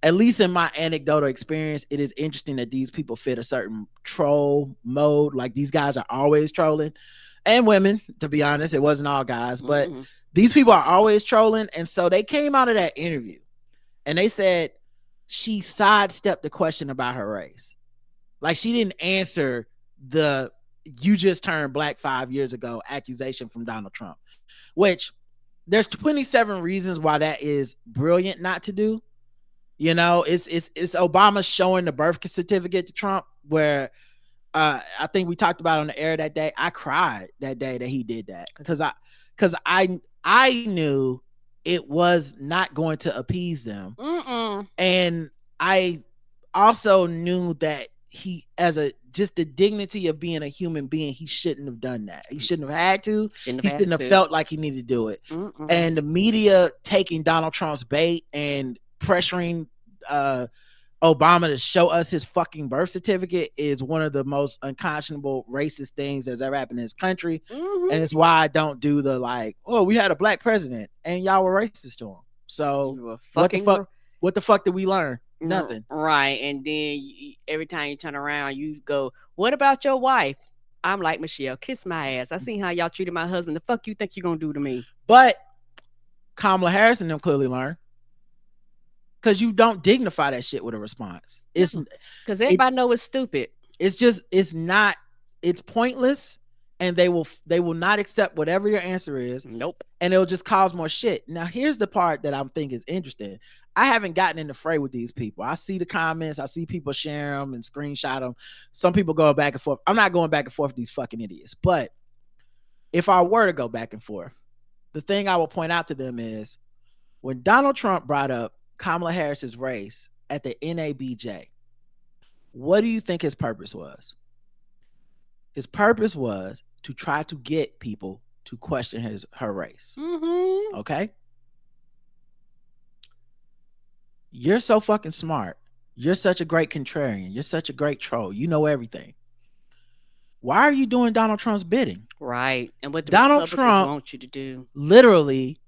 Speaker 1: at least in my anecdotal experience, it is interesting that these people fit a certain troll mode. Like these guys are always trolling. And women, to be honest, it wasn't all guys, but these people are always trolling. And so they came out of that interview and they said she sidestepped the question about her race. Like she didn't answer the "you just turned black 5 years ago" accusation from Donald Trump, which there's 27 reasons why that is brilliant not to do. You know, it's Obama showing the birth certificate to Trump, where I think we talked about on the air that day. I cried that day that he did that because I knew it was not going to appease them. And I also knew that he, as a just the dignity of being a human being, he shouldn't have done that. He shouldn't have had to. He shouldn't have felt like he needed to do it. And the media taking Donald Trump's bait and pressuring Obama to show us his fucking birth certificate is one of the most unconscionable racist things that's ever happened in this country. And it's why I don't do the like, oh, we had a black president and y'all were racist to him. So what the fuck did we learn? Nothing.
Speaker 2: Right. And then every time you turn around, you go, what about your wife? I'm like, Michelle, kiss my ass. I seen how y'all treated my husband. The fuck you think you gonna do to me?
Speaker 1: But Kamala Harris and them clearly learned. Because you don't dignify that shit with a response. It's
Speaker 2: because everybody know it's stupid.
Speaker 1: It's pointless, and they will not accept whatever your answer is.
Speaker 2: Nope.
Speaker 1: And it'll just cause more shit. Now, here's the part that I'm thinking is interesting. I haven't gotten in the fray with these people. I see the comments. I see people share them and screenshot them. Some people go back and forth. I'm not going back and forth with these fucking idiots. But if I were to go back and forth, the thing I will point out to them is when Donald Trump brought up Kamala Harris's race at the NABJ, what do you think his purpose was? His purpose was to try to get people to question her race. Okay? You're so fucking smart. You're such a great contrarian. You're such a great troll. You know everything. Why are you doing Donald Trump's bidding?
Speaker 2: Right. And what the
Speaker 1: Donald
Speaker 2: Republicans
Speaker 1: Trump
Speaker 2: want you to do.
Speaker 1: Literally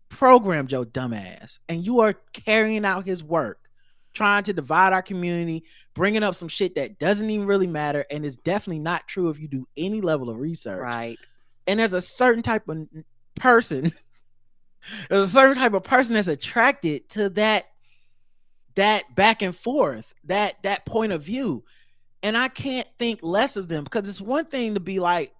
Speaker 1: programmed your dumb ass, and you are carrying out his work, trying to divide our community, bringing up some shit that doesn't even really matter and is definitely not true if you do any level of research.
Speaker 2: Right.
Speaker 1: And there's a certain type of person that's attracted to that back and forth, that point of view. And I can't think less of them, because it's one thing to be like,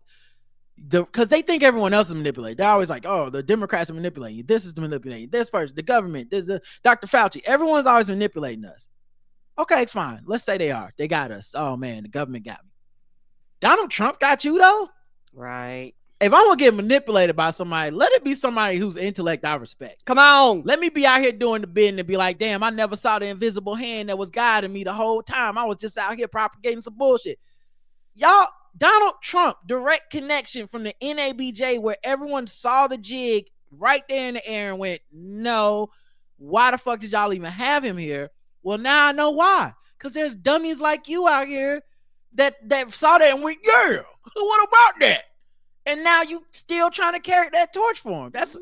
Speaker 1: because they think everyone else is manipulated. They're always like, oh, the Democrats are manipulating you. This is manipulating this person, the government, this is Dr. Fauci. Everyone's always manipulating us. Okay, fine. Let's say they are. They got us. Oh man, the government got me. Donald Trump got you though?
Speaker 2: Right.
Speaker 1: If I'm gonna get manipulated by somebody, let it be somebody whose intellect I respect.
Speaker 2: Come on.
Speaker 1: Let me be out here doing the bidding and be like, damn, I never saw the invisible hand that was guiding me the whole time. I was just out here propagating some bullshit. Y'all, Donald Trump, direct connection from the NABJ, where everyone saw the jig right there in the air and went, no, why the fuck did y'all even have him here? Well, now I know why. Because there's dummies like you out here that saw that and went, yeah, what about that? And now you still trying to carry that torch for him. That's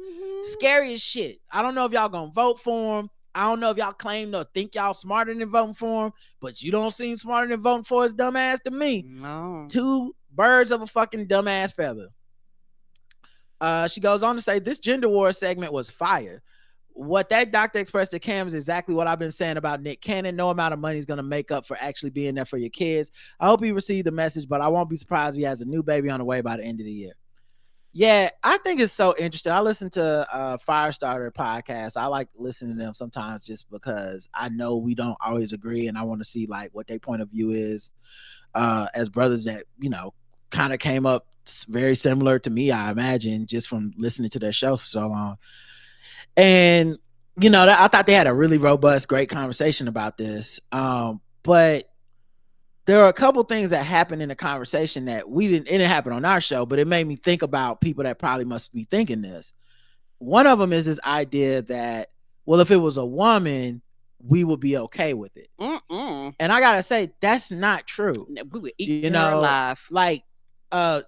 Speaker 1: scary as shit. I don't know if y'all gonna vote for him. I don't know if y'all claim to think y'all smarter than voting for him, but you don't seem smarter than voting for his dumb ass to me.
Speaker 2: No.
Speaker 1: Two birds of a fucking dumbass feather. She goes on to say, this gender war segment was fire. What that doctor expressed to Cam is exactly what I've been saying about Nick Cannon. No amount of money is going to make up for actually being there for your kids. I hope he received the message, but I won't be surprised if he has a new baby on the way by the end of the year. Yeah, I think it's so interesting. I listen to Firestarter podcast. I like listening to them sometimes just because I know we don't always agree, and I want to see like what their point of view is as brothers that, you know, kind of came up very similar to me, I imagine, just from listening to their show for so long. And, you know, I thought they had a really robust, great conversation about this. But there are a couple things that happened in the conversation that it didn't happen on our show, but it made me think about people that probably must be thinking this. One of them is this idea that, well, if it was a woman, we would be okay with it. And I gotta say, that's not true.
Speaker 2: We would eat her alive.
Speaker 1: Like,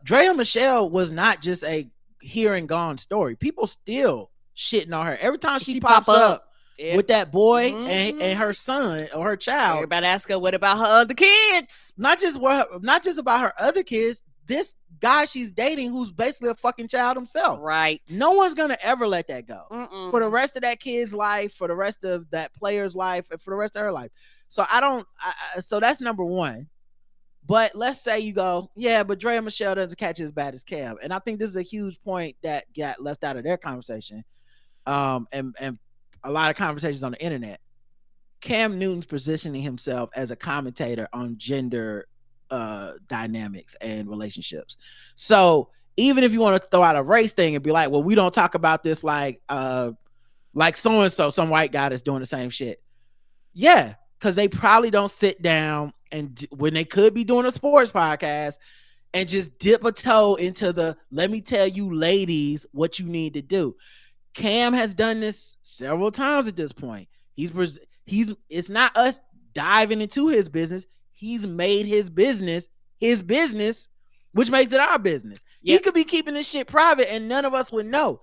Speaker 1: Drea Michelle was not just a here and gone story. People still shitting on her every time she pops up. Yep. With that boy and her son or her child.
Speaker 2: Everybody ask her, what about her other kids?
Speaker 1: Not just about her other kids. This guy she's dating, who's basically a fucking child himself.
Speaker 2: Right.
Speaker 1: No one's gonna ever let that go. For the rest of that kid's life, for the rest of that player's life, and for the rest of her life. So so that's number one. But let's say you go, yeah, but Drea Michelle doesn't catch it as bad as Cam. And I think this is a huge point that got left out of their conversation. And a lot of conversations on the internet. Cam Newton's positioning himself as a commentator on gender dynamics and relationships. So even if you want to throw out a race thing and be like, well, we don't talk about this like so-and-so, some white guy that's doing the same shit. Yeah, because they probably don't sit down and when they could be doing a sports podcast, and just dip a toe into the let me tell you ladies what you need to do. Cam has done this several times at this point. He's it's not us diving into his business. He's made his business, which makes it our business. Yep. He could be keeping this shit private and none of us would know.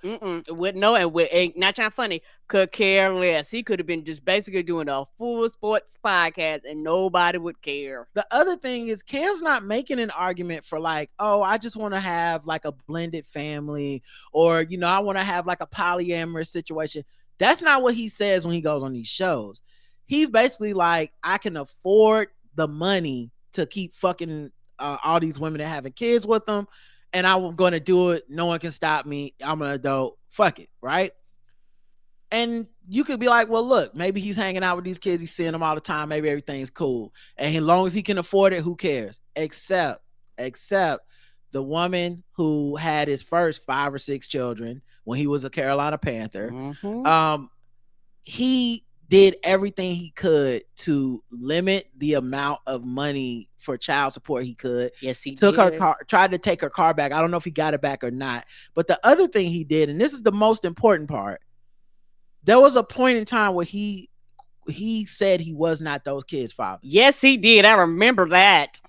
Speaker 2: Would know, and not trying funny, could care less. He could have been just basically doing a full sports podcast and nobody would care.
Speaker 1: The other thing is Cam's not making an argument for like, oh, I just want to have like a blended family, or, you know, I want to have like a polyamorous situation. That's not what he says when he goes on these shows. He's basically like, I can afford the money to keep fucking all these women that having kids with them, and I'm going to do it. No one can stop me. I'm an adult. Fuck it, right? And you could be like, well, look, maybe he's hanging out with these kids. He's seeing them all the time. Maybe everything's cool. And as long as he can afford it, who cares? Except the woman who had his first 5 or 6 children when he was a Carolina Panther. He did everything he could to limit the amount of money for child support he could.
Speaker 2: Yes, he
Speaker 1: took
Speaker 2: did.
Speaker 1: her car, tried to take her car back. I don't know if he got it back or not. But the other thing he did, and this is the most important part, there was a point in time where he said he was not those kids' father.
Speaker 2: Yes, he did. I remember that.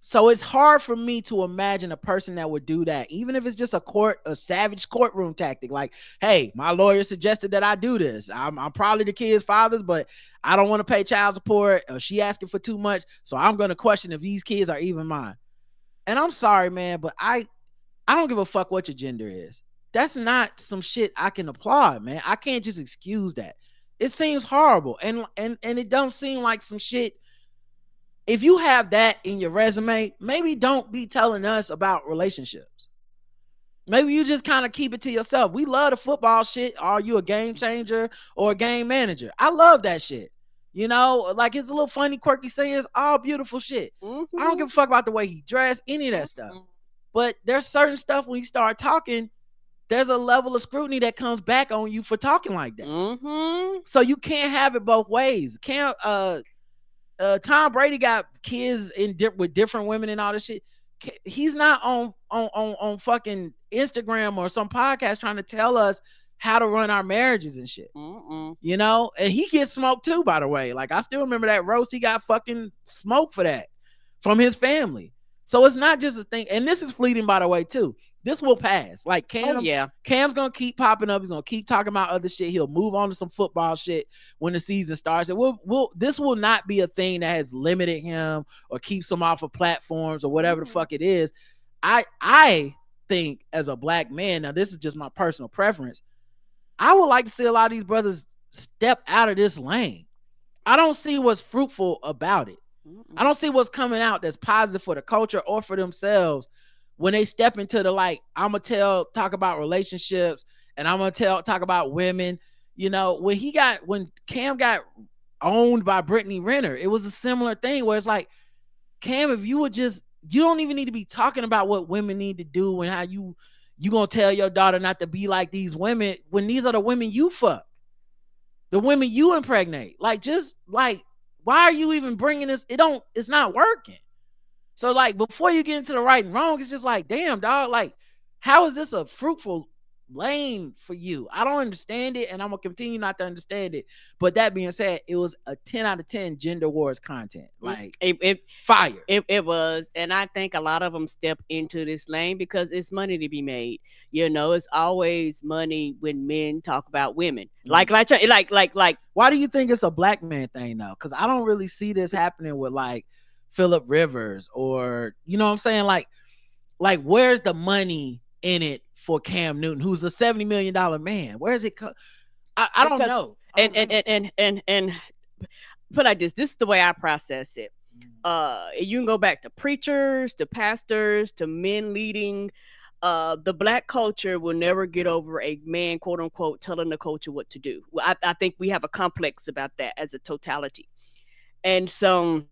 Speaker 1: So it's hard for me to imagine a person that would do that, even if it's just a savage courtroom tactic. Like, hey, my lawyer suggested that I do this. I'm probably the kid's fathers, but I don't want to pay child support. Or she asking for too much, so I'm going to question if these kids are even mine. And I'm sorry, man, but I don't give a fuck what your gender is. That's not some shit I can applaud, man. I can't just excuse that. It seems horrible, and it don't seem like some shit. If you have that in your resume, maybe don't be telling us about relationships. Maybe you just kind of keep it to yourself. We love the football shit. Are you a game changer or a game manager? I love that shit. You know, like it's a little funny, quirky sayings, all beautiful shit. I don't give a fuck about the way he dressed, any of that stuff. But there's certain stuff when you start talking, there's a level of scrutiny that comes back on you for talking like that. So you can't have it both ways. Tom Brady got kids with different women and all this shit. He's not on fucking Instagram or some podcast trying to tell us how to run our marriages and shit. You know, and he gets smoked too, by the way. Like, I still remember that roast. He got fucking smoked for that from his family. So it's not just a thing. And this is fleeting, by the way, too. This will pass. Like Cam's gonna keep popping up. He's gonna keep talking about other shit. He'll move on to some football shit when the season starts. And this will not be a thing that has limited him or keeps him off of platforms or whatever the fuck it is. I think as a black man, now this is just my personal preference, I would like to see a lot of these brothers step out of this lane. I don't see what's fruitful about it. I don't see what's coming out that's positive for the culture or for themselves when they step into the, like, I'm going to talk about relationships and I'm going to talk about women. You know, when Cam got owned by Brittany Renner, it was a similar thing where it's like, Cam, if you would just, you don't even need to be talking about what women need to do and how you going to tell your daughter not to be like these women when these are the women you fuck, the women you impregnate. Like, just like, why are you even bringing this? It's not working. So, like, before you get into the right and wrong, it's just like, damn, dog, like, how is this a fruitful lane for you? I don't understand it, and I'm going to continue not to understand it. But that being said, it was a 10 out of 10 gender wars content. Like, fire.
Speaker 2: It was, and I think a lot of them step into this lane because it's money to be made. You know, it's always money when men talk about women. Like.
Speaker 1: Why do you think it's a black man thing, though? Because I don't really see this happening with, like, Phillip Rivers or, you know what I'm saying? Like where's the money in it for Cam Newton, who's a $70 million man? Where is it? I don't know.
Speaker 2: And put like this is the way I process it. You can go back to preachers, to pastors, to men leading. The black culture will never get over a man, quote unquote, telling the culture what to do. I think we have a complex about that as a totality. And so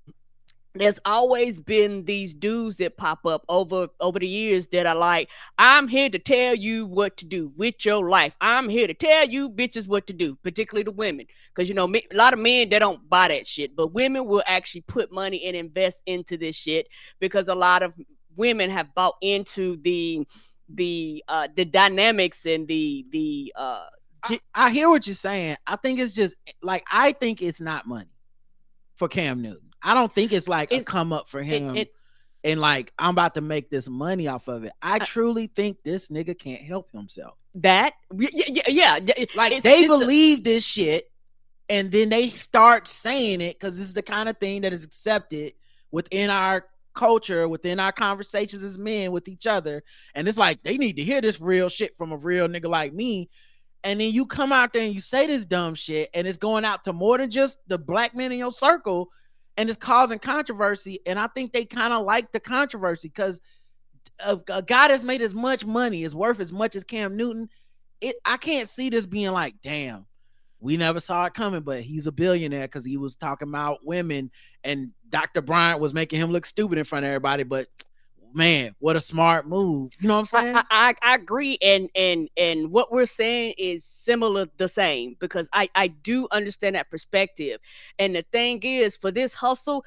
Speaker 2: there's always been these dudes that pop up over the years that are like, I'm here to tell you what to do with your life. I'm here to tell you bitches what to do, particularly the women. Because, a lot of men, they don't buy that shit. But women will actually put money and invest into this shit because a lot of women have bought into the dynamics and
Speaker 1: I hear what you're saying. I think it's just like, I think it's not money for Cam Newton. I don't think it's like a come up for him and like, I'm about to make this money off of it. I truly think this nigga can't help himself.
Speaker 2: Yeah.
Speaker 1: Like, they believe this shit and then they start saying it because this is the kind of thing that is accepted within our culture, within our conversations as men with each other. And it's like, they need to hear this real shit from a real nigga like me. And then you come out there and you say this dumb shit and it's going out to more than just the black men in your circle and it's causing controversy. And I think they kind of like the controversy because a guy that's made as much money is worth as much as Cam Newton. I can't see this being like, damn, we never saw it coming, but he's a billionaire because he was talking about women and Dr. Bryant was making him look stupid in front of everybody. But man, what a smart move. You know what I'm saying?
Speaker 2: I agree. And what we're saying is similar, the same, because I do understand that perspective. And the thing is, for this hustle,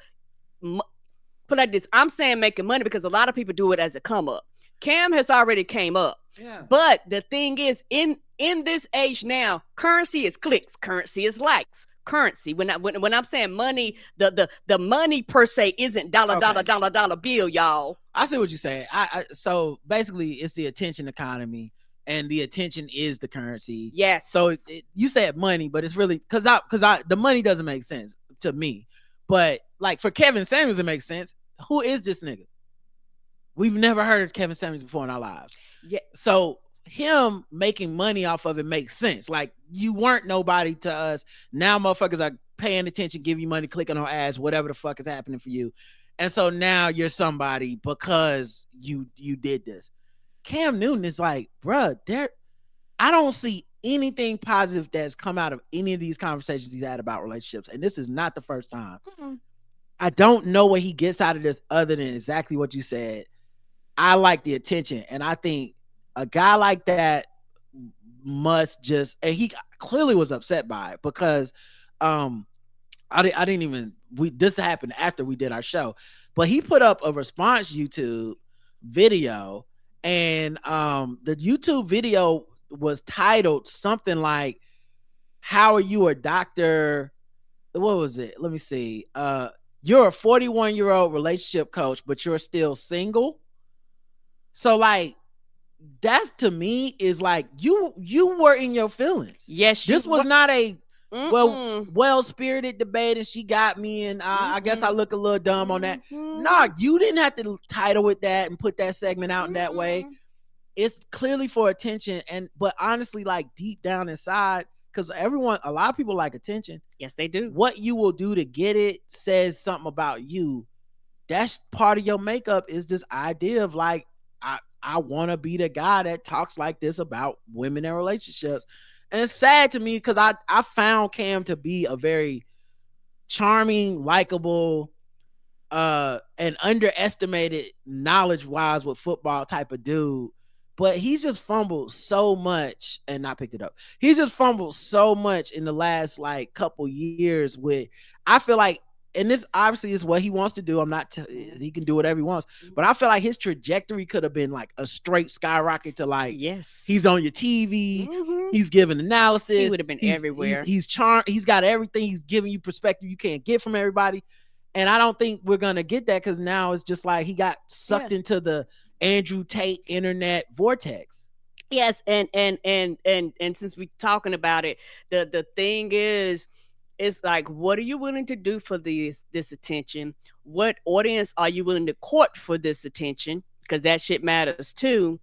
Speaker 2: put like this, I'm saying making money because a lot of people do it as a come up. Cam has already came up.
Speaker 1: Yeah.
Speaker 2: But the thing is, in this age now, currency is clicks, currency is likes. Currency. When I'm saying money, the money per se isn't dollar bill, y'all.
Speaker 1: I see what you're saying. So basically, it's the attention economy, and the attention is the currency.
Speaker 2: Yes.
Speaker 1: So you said money, but it's really because the money doesn't make sense to me. But like for Kevin Samuels, it makes sense. Who is this nigga? We've never heard of Kevin Samuels before in our lives.
Speaker 2: Yeah.
Speaker 1: So him making money off of it makes sense. Like, you weren't nobody to us. Now motherfuckers are paying attention, giving you money, clicking on ads, whatever the fuck is happening for you. And so now you're somebody because you did this. Cam Newton is like, bruh, I don't see anything positive that's come out of any of these conversations he's had about relationships. And this is not the first time. Mm-hmm. I don't know what he gets out of this other than exactly what you said. I like the attention. And I think a guy like that must just, and he clearly was upset by it because this happened after we did our show, but he put up a response YouTube video, and the YouTube video was titled something like, how are you a doctor? What was it? Let me see. You're a 41-year-old relationship coach, but you're still single. So like, that's to me is like, you were in your feelings.
Speaker 2: Yes.
Speaker 1: This was not a well-spirited debate and she got me and I guess I look a little dumb on that. Nah, you didn't have to title it that and put that segment out in that way. It's clearly for attention. But honestly, like deep down inside, because a lot of people like attention.
Speaker 2: Yes, they do.
Speaker 1: What you will do to get it says something about you. That's part of your makeup, is this idea of like, I want to be the guy that talks like this about women and relationships. And it's sad to me because I found Cam to be a very charming, likable, and underestimated knowledge-wise with football type of dude. But he's just fumbled so much and not picked it up. He's just fumbled so much in the last like couple years with, I feel like, and this obviously is what he wants to do. He can do whatever he wants, but I feel like his trajectory could have been like a straight skyrocket to like,
Speaker 2: yes,
Speaker 1: he's on your TV. He's giving analysis.
Speaker 2: He would have been everywhere.
Speaker 1: He's charmed. He's got everything. He's giving you perspective you can't get from everybody. And I don't think we're going to get that because now it's just like he got sucked into the Andrew Tate internet vortex.
Speaker 2: Yes. And since we're talking about it, the thing is, it's like, what are you willing to do for this attention? What audience are you willing to court for this attention? Because that shit matters too.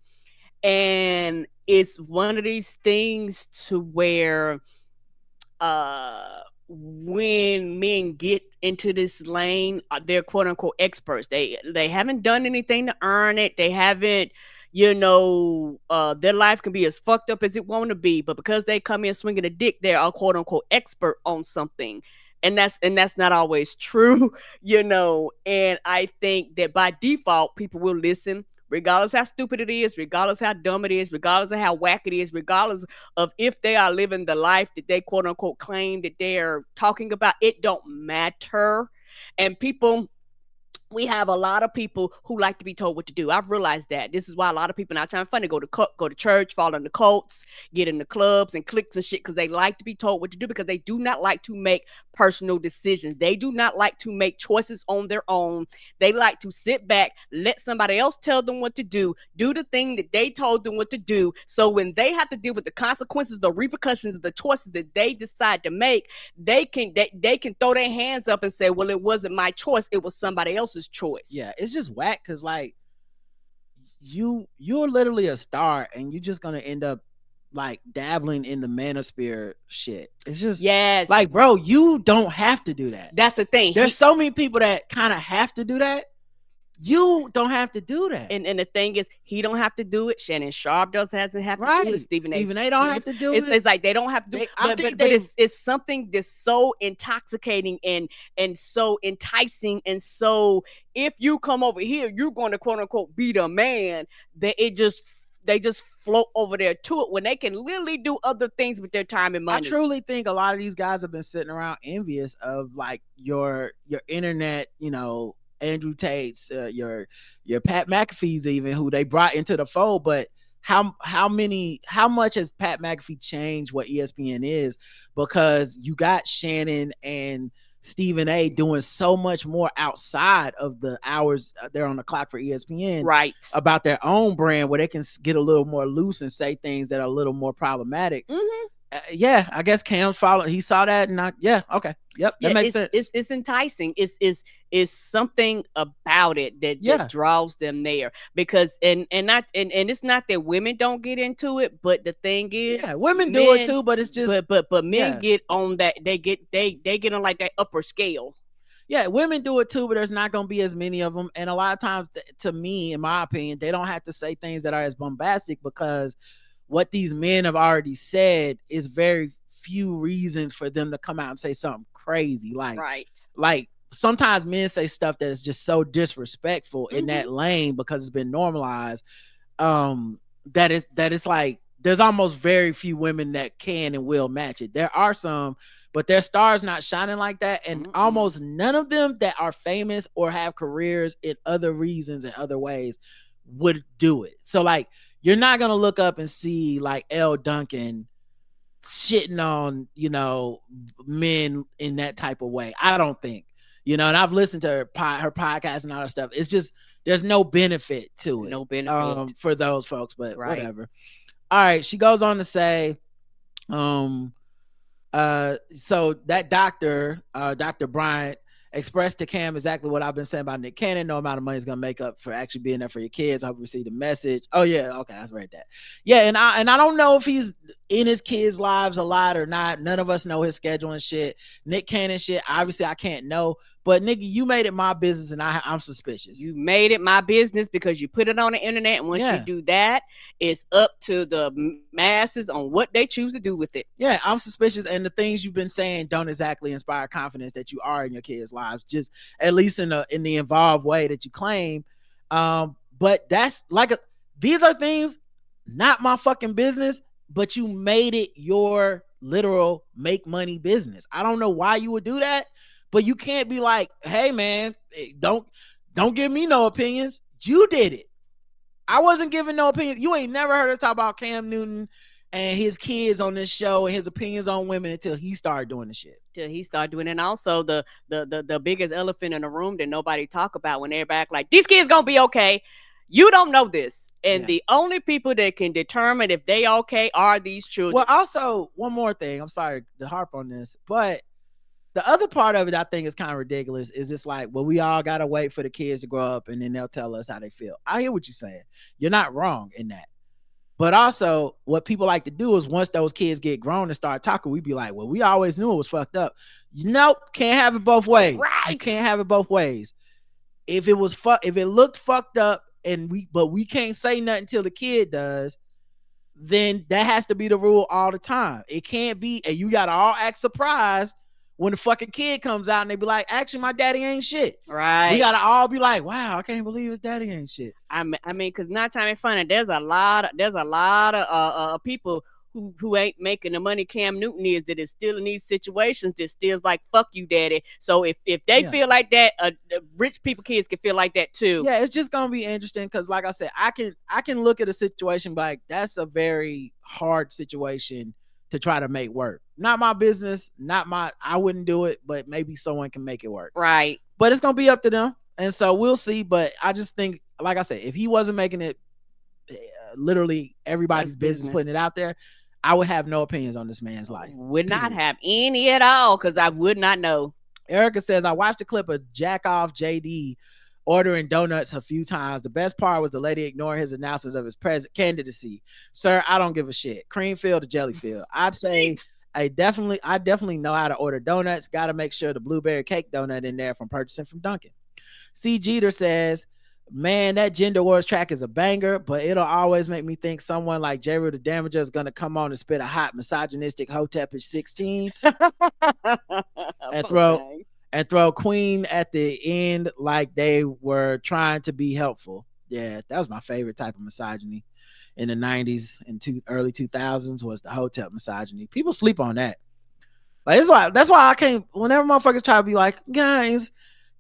Speaker 2: And it's one of these things to where when men get into this lane, they're quote unquote experts. They haven't done anything to earn it. They haven't, their life can be as fucked up as it want to be, but because they come in swinging a dick, they're a quote unquote expert on something. and that's not always true, and I think that by default people will listen regardless how stupid it is, regardless how dumb it is, regardless of how whack it is, regardless of if they are living the life that they quote unquote claim that they're talking about. It don't matter. And people, we have a lot of people who like to be told what to do. I've realized that. This is why a lot of people now trying to find to go to church, fall in the cults, get in the clubs and cliques and shit, because they like to be told what to do, because they do not like to make personal decisions. They do not like to make choices on their own. They like to sit back, let somebody else tell them what to do the thing that they told them what to do. So when they have to deal with the consequences, the repercussions of the choices that they decide to make, they can throw their hands up and say, well, it wasn't my choice, it was somebody else's choice.
Speaker 1: Yeah, it's just whack, because like you're literally a star and you're just gonna end up like dabbling in the manosphere shit. It's just,
Speaker 2: yes,
Speaker 1: like, bro, you don't have to do that.
Speaker 2: That's the thing.
Speaker 1: There's so many people that kind of have to do that. You don't have to do that.
Speaker 2: And the thing is, he don't have to do it. Shannon Sharp doesn't have to do it. Stephen A.
Speaker 1: don't have to do it.
Speaker 2: It's like they don't have to do it. But it's something that's so intoxicating and so enticing, and so if you come over here, you're going to quote unquote be the man, that they just float over there to it when they can literally do other things with their time and money.
Speaker 1: I truly think a lot of these guys have been sitting around envious of like your internet, Andrew Tate's, your Pat McAfee's, even, who they brought into the fold. But how much has Pat McAfee changed what ESPN is? Because you got Shannon and Stephen A. doing so much more outside of the hours they're on the clock for ESPN,
Speaker 2: right?
Speaker 1: About their own brand, where they can get a little more loose and say things that are a little more problematic.
Speaker 2: Mm-hmm.
Speaker 1: Yeah, I guess Cam followed. He saw that, and okay, yep, that makes sense.
Speaker 2: It's enticing. It's something about it that draws them there, because and it's not that women don't get into it, but the thing is,
Speaker 1: women do it too, but it's just
Speaker 2: but men get on that. They get on like that upper scale.
Speaker 1: Yeah, women do it too, but there's not going to be as many of them, and a lot of times, to me, in my opinion, they don't have to say things that are as bombastic, because what these men have already said is very few reasons for them to come out and say something crazy. Like sometimes men say stuff that is just so disrespectful in that lane, because it's been normalized. That it's like there's almost very few women that can and will match it. There are some, but their stars not shining like that, and almost none of them that are famous or have careers in other reasons and other ways would do it. So like, you're not going to look up and see like Elle Duncan shitting on, men in that type of way. I don't think, and I've listened to her podcast and all that stuff. It's just, there's no benefit to it.
Speaker 2: No benefit
Speaker 1: for those folks, but whatever. All right. She goes on to say, so that Dr. Bryant expressed to Cam exactly what I've been saying about Nick Cannon. No amount of money is gonna make up for actually being there for your kids. I hope you receive the message. Oh yeah, okay, I read that. Yeah, and I don't know if he's in his kids' lives a lot or not. None of us know his schedule and shit. Nick Cannon shit, obviously I can't know. But nigga, you made it my business, and I'm suspicious.
Speaker 2: You made it my business because you put it on the internet, and once you do that, it's up to the masses on what they choose to do with it.
Speaker 1: Yeah, I'm suspicious, and the things you've been saying don't exactly inspire confidence that you are in your kids' lives, just at least in the involved way that you claim. But that's like these are things not my fucking business, but you made it your literal make money business. I don't know why you would do that. But you can't be like, hey man, don't give me no opinions. You did it. I wasn't giving no opinions. You ain't never heard us talk about Cam Newton and his kids on this show and his opinions on women until he started doing the shit.
Speaker 2: Till he started doing it. And also the biggest elephant in the room that nobody talk about when everybody act like these kids gonna be okay. You don't know this. And the only people that can determine if they okay are these children.
Speaker 1: Well, also, one more thing. I'm sorry to harp on this, but the other part of it I think is kind of ridiculous is it's like, well, we all got to wait for the kids to grow up and then they'll tell us how they feel. I hear what you're saying. You're not wrong in that. But also what people like to do is once those kids get grown and start talking, we be like, well, we always knew it was fucked up. Nope. Can't have it both ways.
Speaker 2: Right.
Speaker 1: You can't have it both ways. If it looked fucked up but we can't say nothing until the kid does, then that has to be the rule all the time. It can't be, and you got to all act surprised when the fucking kid comes out and they be like, actually, my daddy ain't shit.
Speaker 2: Right.
Speaker 1: We gotta all be like, wow, I can't believe his daddy ain't shit.
Speaker 2: I mean, because not time and funny. There's a lot of people who ain't making the money Cam Newton is, that is still in these situations that still's like, fuck you, daddy. So if they feel like that, rich people kids can feel like that too.
Speaker 1: Yeah, it's just gonna be interesting because, like I said, I can look at a situation like that's a very hard situation to try to make work. Not my business, I wouldn't do it, but maybe someone can make it work.
Speaker 2: Right.
Speaker 1: But it's gonna be up to them, and so we'll see. But I just think, like I said, if he wasn't making it literally everybody's business putting it out there, I would have no opinions on this man's life.
Speaker 2: Would not have any at all, because I would not know.
Speaker 1: Erica says, I watched a clip of Jack Off JD ordering donuts a few times. The best part was the lady ignoring his announcement of his candidacy. Sir, I don't give a shit. Creamfield to Jellyfield. I'd say I definitely know how to order donuts. Got to make sure the blueberry cake donut in there from purchasing from Dunkin'. C. Jeter says, man, that Gender Wars track is a banger, but it'll always make me think someone like J-Ru the Damager is going to come on and spit a hot misogynistic Hotepish 16 and throw Queen at the end like they were trying to be helpful. Yeah, that was my favorite type of misogyny in the 90s and early 2000s was the Hotep misogyny. People sleep on that. Like, that's why I can't, whenever motherfuckers try to be like, guys,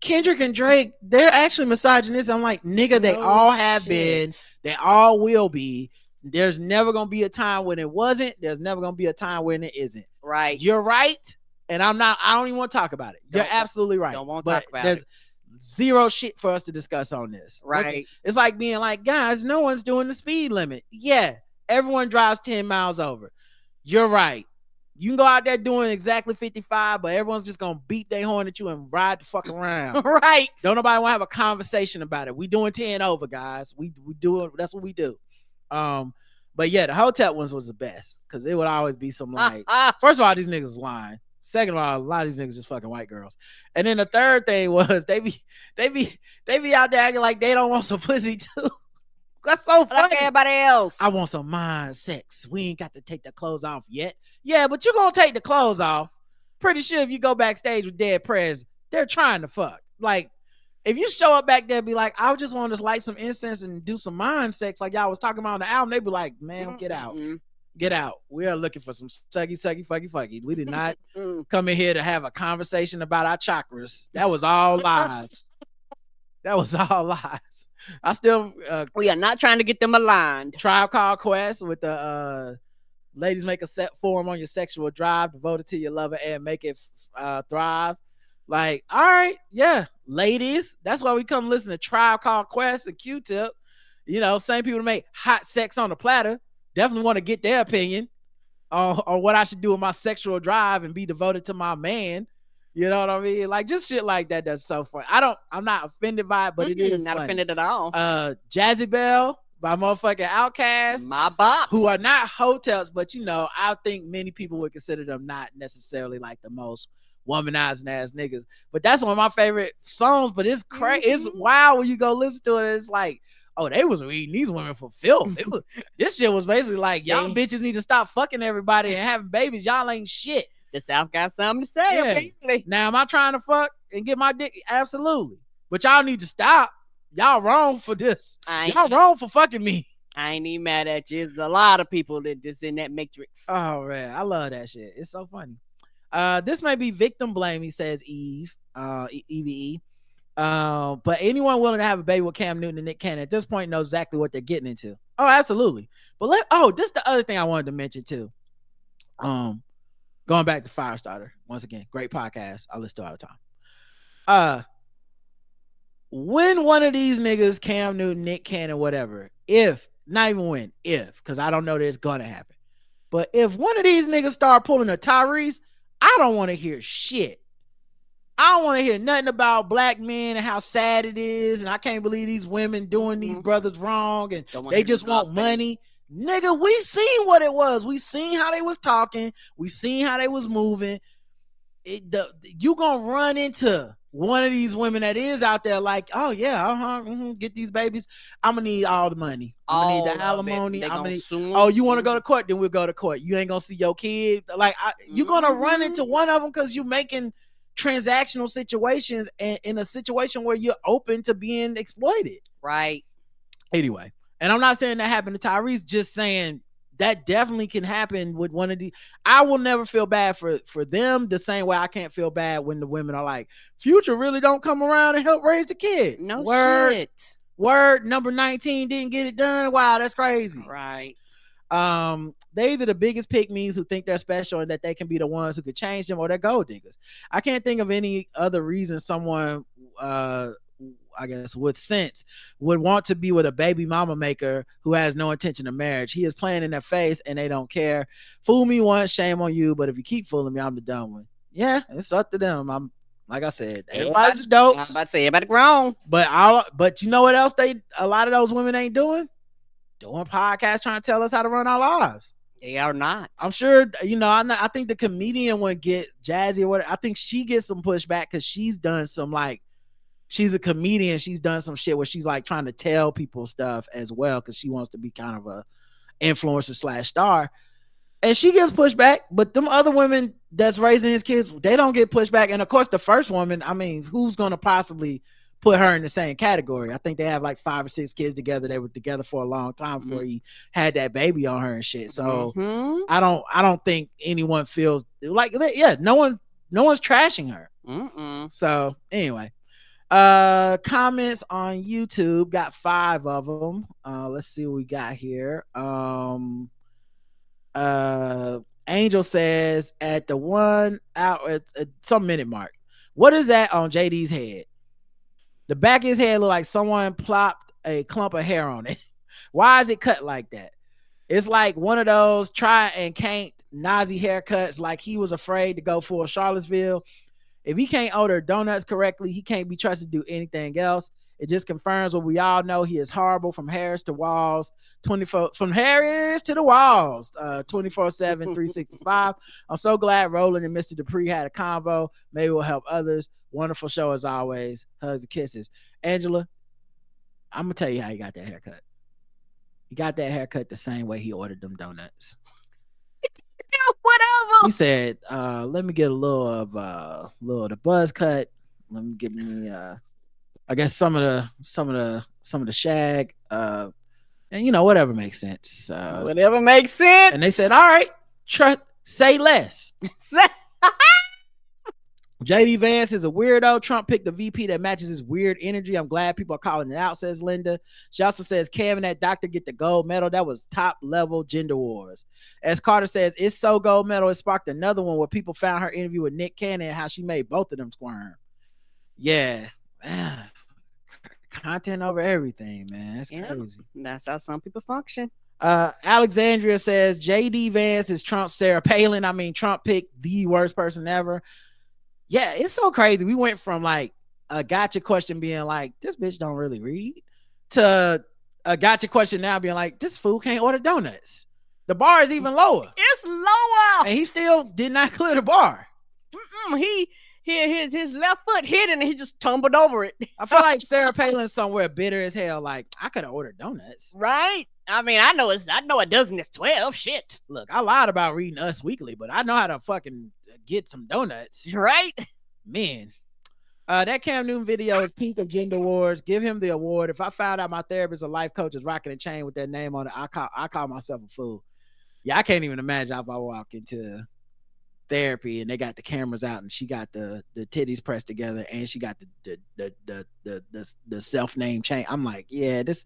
Speaker 1: Kendrick and Drake, they're actually misogynists. I'm like, nigga, they all have been. They all will be. There's never going to be a time when it wasn't. There's never going to be a time when it isn't.
Speaker 2: Right.
Speaker 1: You're right. And I don't even want to talk about it. You're absolutely right.
Speaker 2: Don't want to talk about it.
Speaker 1: There's zero shit for us to discuss on this.
Speaker 2: Right.
Speaker 1: It's like being like, guys, no one's doing the speed limit. Yeah. Everyone drives 10 miles over. You're right. You can go out there doing exactly 55, but everyone's just going to beat their horn at you and ride the fuck around.
Speaker 2: Right.
Speaker 1: Don't nobody want to have a conversation about it. We doing 10 over, guys. We do it. That's what we do. But yeah, the Hotep ones was the best because it would always be some like, first of all, these niggas lying. Second of all, a lot of these niggas just fucking white girls. And then the third thing was they be out there acting like they don't want some pussy too. That's so funny.
Speaker 2: Like everybody else.
Speaker 1: I want some mind sex. We ain't got to take the clothes off yet. Yeah, but you're gonna take the clothes off. Pretty sure if you go backstage with Dead Prez, they're trying to fuck. Like, if you show up back there and be like, I just want to light some incense and do some mind sex like y'all was talking about on the album, they be like, man, get out. Get out. We are looking for some sucky, fucky. We did not come in here to have a conversation about our chakras. That was all lies. That was all lies. I still
Speaker 2: we are not trying to get them aligned.
Speaker 1: Tribe Called Quest with the ladies make a set form on your sexual drive, devoted to your lover and make it thrive. Like, all right, yeah, ladies, that's why we come listen to Tribe Called Quest and Q-Tip. You know, same people that make hot sex on the platter. Definitely want to get their opinion on what I should do with my sexual drive and be devoted to my man. You know what I mean? Like, just shit like that. That's so funny. I'm not offended by it, but it is
Speaker 2: not
Speaker 1: funny.
Speaker 2: Offended at all.
Speaker 1: Jazzy Belle by motherfucking Outkast.
Speaker 2: My bops.
Speaker 1: Who are not hotels, but you know, I think many people would consider them not necessarily like the most womanizing ass niggas. But that's one of my favorite songs. But it's crazy. It's wild when you go listen to it. It's like, oh, they was reading these women for filth. This shit was basically like, y'all bitches need to stop fucking everybody and having babies. Y'all ain't shit.
Speaker 2: The South got something to say.
Speaker 1: Yeah.
Speaker 2: Apparently.
Speaker 1: Now, am I trying to fuck and get my dick? Absolutely. But y'all need to stop. Y'all wrong for this. Y'all wrong for fucking me.
Speaker 2: I ain't even mad at you. There's a lot of people that just in that matrix.
Speaker 1: Oh, man. I love that shit. It's so funny. This may be victim blame, he says, Eve. EVE. But anyone willing to have a baby with Cam Newton and Nick Cannon at this point knows exactly what they're getting into. Oh, absolutely. But this is the other thing I wanted to mention too. Going back to Firestarter once again, great podcast. I listen to all the time. When one of these niggas, Cam Newton, Nick Cannon, whatever, because I don't know that it's gonna happen. But if one of these niggas start pulling a Tyrese, I don't want to hear shit. I don't want to hear nothing about black men and how sad it is. And I can't believe these women doing these brothers wrong. And they just want money. Nigga, we seen what it was. We seen how they was talking. We seen how they was moving. You gonna run into one of these women that is out there like, oh yeah, get these babies. I'm gonna need all the money. I'm gonna need the alimony. I'm gonna need, you want to go to court? Then we'll go to court. You ain't gonna see your kid. Like you're gonna run into one of them because you're making transactional situations and in a situation where you're open to being exploited.
Speaker 2: Right.
Speaker 1: Anyway, and I'm not saying that happened to Tyrese, just saying that definitely can happen with one of the. I will never feel bad for them the same way I can't feel bad when the women are like, Future really don't come around and help raise the kid.
Speaker 2: No
Speaker 1: shit. Word number 19 didn't get it done. Wow, that's crazy.
Speaker 2: Right.
Speaker 1: They either the biggest pick-me's who think they're special and that they can be the ones who could change them, or they're gold diggers. I can't think of any other reason someone I guess with sense would want to be with a baby mama maker who has no intention of marriage. He is playing in their face and they don't care. Fool me once, shame on you, but if you keep fooling me, I'm the dumb one. Yeah, it's up to them. I'm like I said, everybody's adults.
Speaker 2: I was about to say everybody grown.
Speaker 1: But you know what else a lot of those women ain't doing? Doing podcasts trying to tell us how to run our lives.
Speaker 2: They are not.
Speaker 1: I'm sure, I think the comedian would get Jazzy or whatever. I think she gets some pushback because she's done some she's a comedian. She's done some shit where she's like trying to tell people stuff as well because she wants to be kind of a influencer / star. And she gets pushback, but them other women that's raising his kids, they don't get pushback. And of course, the first woman, I mean, who's going to possibly put her in the same category? I think they have like 5 or 6 kids together. They were together for a long time before he had that baby on her and shit. So I don't think anyone feels like, yeah, no one's trashing her. So anyway, comments on YouTube, got 5 of them. Let's see what we got here. Angel says at the 1 hour at some minute mark, what is that on JD's head? The back of his head look like someone plopped a clump of hair on it. Why is it cut like that? It's like one of those try and can't Nazi haircuts, like he was afraid to go for Charlottesville. If he can't order donuts correctly, he can't be trusted to do anything else. It just confirms what we all know. He is horrible from Harris to Walls, 24 from Harris to the Walls, 24/7, 365. I'm so glad Roland and Mr. Dupree had a convo. Maybe it will help others. Wonderful show as always. Hugs and kisses. Angela, I'm gonna tell you how he got that haircut. He got that haircut the same way he ordered them donuts.
Speaker 2: Whatever.
Speaker 1: He said, let me get a little of the buzz cut. Let me get me I guess some of the shag, and whatever makes sense.
Speaker 2: Whatever makes sense.
Speaker 1: And they said, all right, say less. JD Vance is a weirdo. Trump picked a VP that matches his weird energy. I'm glad people are calling it out, says Linda. She also says Kev and that doctor get the gold medal. That was top level gender wars. As Carter says, it's so gold medal. It sparked another one where people found her interview with Nick Cannon and how she made both of them squirm. Yeah. Content over everything, man. That's crazy.
Speaker 2: That's how some people function.
Speaker 1: Alexandria says JD Vance is Trump's Sarah Palin. I mean, Trump picked the worst person ever. Yeah, it's so crazy. We went from like a gotcha question being like, this bitch don't really read, to a gotcha question now being like, this fool can't order donuts. The bar is even lower.
Speaker 2: It's lower.
Speaker 1: And he still did not clear the bar.
Speaker 2: His left foot hit and he just tumbled over it.
Speaker 1: I feel like Sarah Palin's somewhere bitter as hell. Like, I could have ordered donuts.
Speaker 2: Right? I mean, I know a dozen is 12. Shit.
Speaker 1: Look, I lied about reading Us Weekly, but I know how to fucking get some donuts.
Speaker 2: Right?
Speaker 1: Man. That Cam Newton video is peak of gender wars. Give him the award. If I found out my therapist or life coach is rocking a chain with that name on it, I call myself a fool. Yeah, I can't even imagine if I walk into therapy and they got the cameras out and she got the titties pressed together and she got the self-name chain. I'm like, yeah, this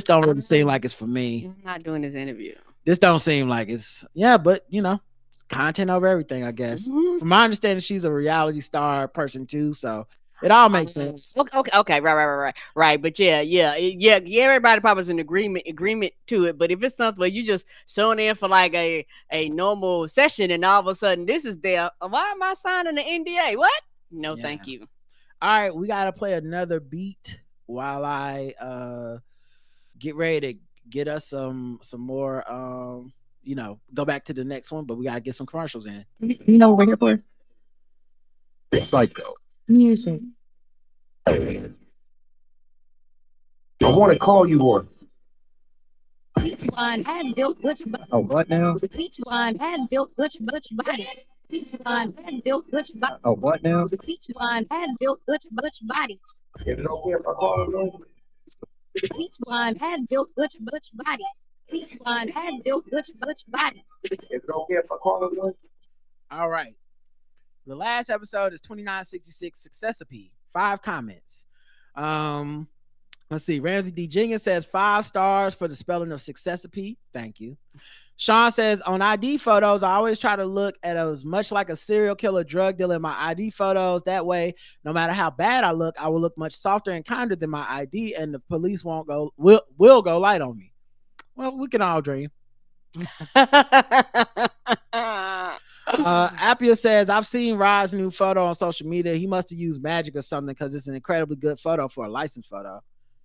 Speaker 1: don't really seem like it's for me.
Speaker 2: I'm not doing this interview.
Speaker 1: This don't seem like it's but it's content over everything, I guess. From my understanding, she's a reality star person too, so it all makes sense.
Speaker 2: Okay, right. But yeah. Everybody probably is in agreement to it. But if it's something where you just showing in for like a normal session, and all of a sudden this is there, why am I signing the NDA? What? No, thank you.
Speaker 1: All right, we gotta play another beat while I get ready to get us some more. Go back to the next one, but we gotta get some commercials in.
Speaker 5: You know what we're here for?
Speaker 6: Psycho.
Speaker 5: Music.
Speaker 6: I want to call you one.
Speaker 7: Peach wine had built butch body.
Speaker 6: Oh, what now?
Speaker 7: Peach wine had built butch body. Peach wine had built butch body.
Speaker 6: Oh, what now?
Speaker 7: Peach wine had built butch body.
Speaker 6: Is it okay if I call you one?
Speaker 7: Peach wine had built butch body. Peach wine had built butch body.
Speaker 6: Is it okay if I call you one?
Speaker 1: All right. The last episode is 2966 Successipede. 5 comments. Let's see. Ramsey D. Jenkins says 5 stars for the spelling of Successipede. Thank you. Sean says, on ID photos, I always try to look at as much like a serial killer drug dealer in my ID photos. That way, no matter how bad I look, I will look much softer and kinder than my ID, and the police will go light on me. Well, we can all dream. Appia says, I've seen Rod's new photo on social media. He must have used magic or something because it's an incredibly good photo for a licensed photo.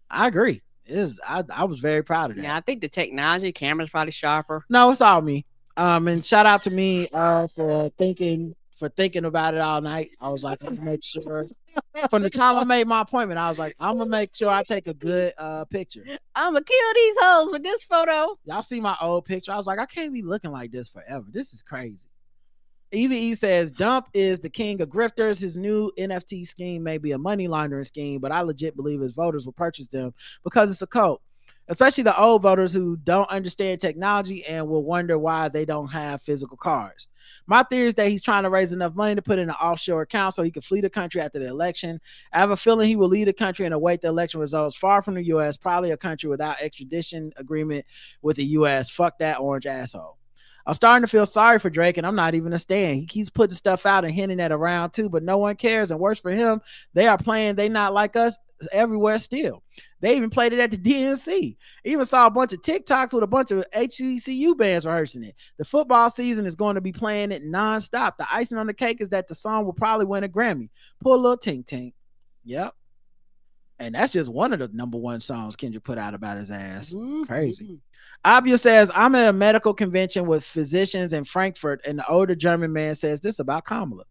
Speaker 1: I agree. I was very proud of that.
Speaker 2: Yeah, I think the technology, camera's probably sharper.
Speaker 1: No, it's all me. And shout out to me for thinking about it all night. I was like, I'm gonna make sure from the time I made my appointment, I was like, I'm gonna make sure I take a good picture.
Speaker 2: I'm gonna kill these hoes with this photo.
Speaker 1: Y'all see my old picture? I was like, I can't be looking like this forever. This is crazy. EVE says Dump is the king of grifters. His new NFT scheme may be a money laundering scheme, but I legit believe his voters will purchase them because it's a cult, especially the old voters who don't understand technology and will wonder why they don't have physical cards. My theory is that he's trying to raise enough money to put in an offshore account so he can flee the country after the election. I have a feeling he will leave the country and await the election results far from the U.S., probably a country without extradition agreement with the U.S. Fuck that orange asshole. I'm starting to feel sorry for Drake, and I'm not even a stan. He keeps putting stuff out and hinting at around too, but no one cares. And worse for him, they are playing They Not Like Us everywhere still. They even played it at the DNC. Even saw a bunch of TikToks with a bunch of HBCU bands rehearsing it. The football season is going to be playing it nonstop. The icing on the cake is that the song will probably win a Grammy. Pull a little tink tink. Yep. And that's just one of the number 1 songs Kendrick put out about his ass. Crazy. Abia says, I'm at a medical convention with physicians in Frankfurt, and the older German man says this about Kamala.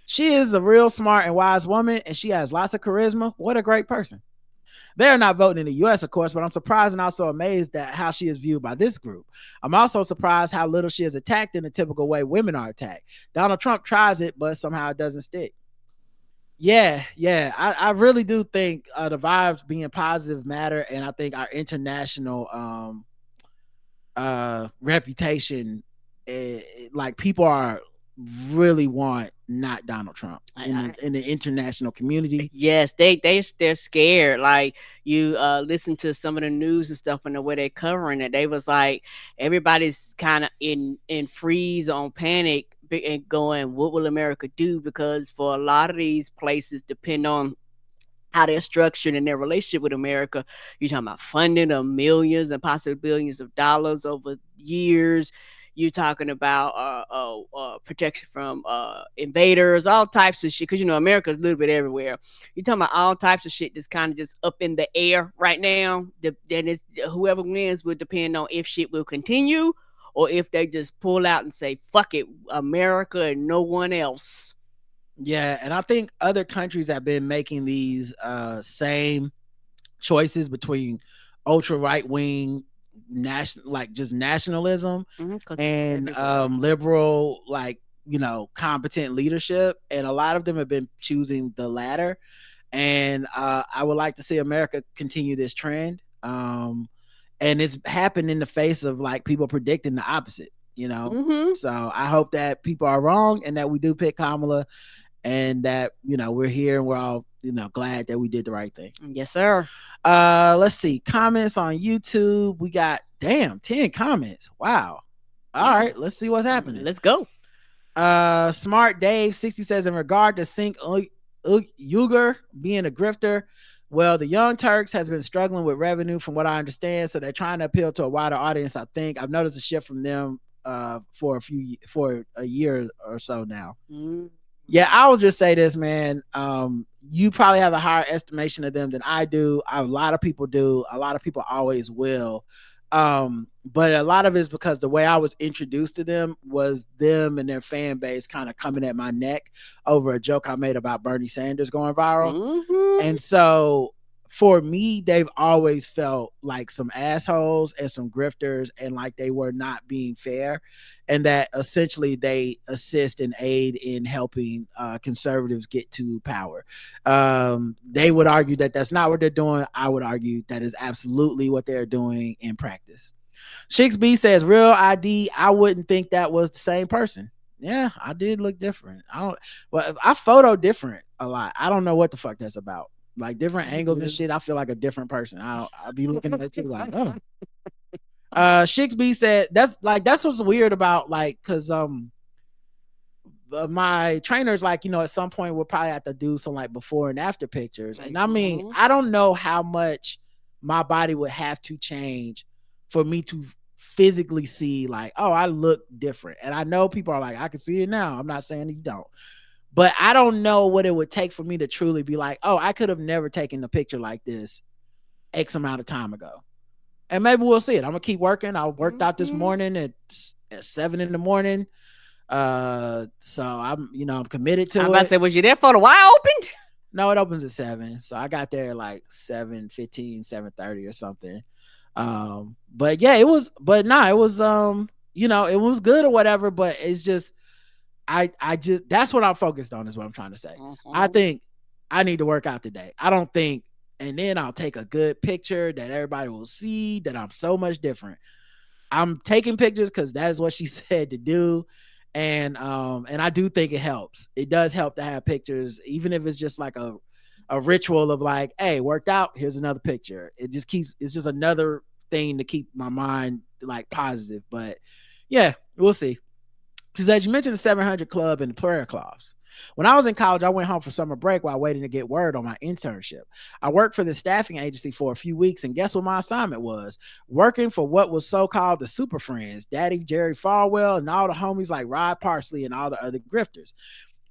Speaker 1: She is a real smart and wise woman, and she has lots of charisma. What a great person. They're not voting in the U.S., of course, but I'm surprised and also amazed at how she is viewed by this group. I'm also surprised how little she is attacked in the typical way women are attacked. Donald Trump tries it, but somehow it doesn't stick. Yeah. I really do think the vibes being positive matter, and I think our international reputation, like people are really want not Donald Trump in the international community.
Speaker 2: Yes, they're scared. Like you listen to some of the news and stuff and the way they're covering it, they was like everybody's kind of in freeze on panic and going, what will America do? Because for a lot of these places depend on how they're structured in their relationship with America. You're talking about funding of millions and possibly billions of dollars over years. You're talking about protection from invaders, all types of shit. Because, America's a little bit everywhere. You're talking about all types of shit that's kind of just up in the air right now. Then it's whoever wins will depend on if shit will continue or if they just pull out and say, fuck it, America and no one else.
Speaker 1: Yeah, and I think other countries have been making these same choices between ultra right wing nationalism and liberal, competent leadership, and a lot of them have been choosing the latter. And I would like to see America continue this trend. And it's happened in the face of people predicting the opposite. So I hope that people are wrong and that we do pick Kamala, and that we're here and we're all glad that we did the right thing.
Speaker 2: Yes, sir.
Speaker 1: Let's see comments on YouTube. We got 10 comments. Wow. All right, let's see what's happening.
Speaker 2: Let's go.
Speaker 1: Smart Dave 60 says, in regard to Sink Uyghur being a grifter, well, the Young Turks has been struggling with revenue from what I understand, so they're trying to appeal to a wider audience. I think I've noticed a shift from them for a year or so now. Yeah, I will just say this, man. You probably have a higher estimation of them than I do. A lot of people do. A lot of people always will. But a lot of it is because the way I was introduced to them was them and their fan base kind of coming at my neck over a joke I made about Bernie Sanders going viral.
Speaker 2: Mm-hmm.
Speaker 1: And so for me, they've always felt like some assholes and some grifters and like they were not being fair, and that essentially they assist and aid in helping conservatives get to power. They would argue that that's not what they're doing. I would argue that is absolutely what they're doing in practice. Shix B says, real ID, I wouldn't think that was the same person. Yeah, I did look different. I photo different a lot. I don't know what the fuck that's about. Like different angles and shit. I feel like a different person. I'll be looking at you like, oh. Shix B said that's what's weird about like, cause my trainers like, at some point we'll probably have to do some like before and after pictures. And I mean, I don't know how much my body would have to change for me to physically see like, oh, I look different. And I know people are like, I can see it now. I'm not saying you don't. But I don't know what it would take for me to truly be like, oh, I could have never taken a picture like this X amount of time ago. And maybe we'll see it. I'm going to keep working. I worked out this morning at 7 in the morning. So I'm committed to it.
Speaker 2: I'm about to say, was you there for the wide opened?
Speaker 1: No, it opens at 7. So I got there like 7:15, 7:30 or something. But yeah, it was good or whatever, but it's just, I just, that's what I'm focused on is what I'm trying to say. I think I need to work out today. I don't think, and then I'll take a good picture that everybody will see that I'm so much different. I'm taking pictures because that is what she said to do. And I do think it helps. It does help to have pictures, even if it's just like a ritual of like, hey, worked out, here's another picture. It's just another thing to keep my mind like positive. But yeah, we'll see. She said, you mentioned the 700 Club and the prayer clause. When I was in college, I went home for summer break while waiting to get word on my internship. I worked for the staffing agency for a few weeks, and guess what my assignment was? Working for what was so-called the Super Friends, Daddy Jerry Falwell, and all the homies like Rod Parsley and all the other grifters.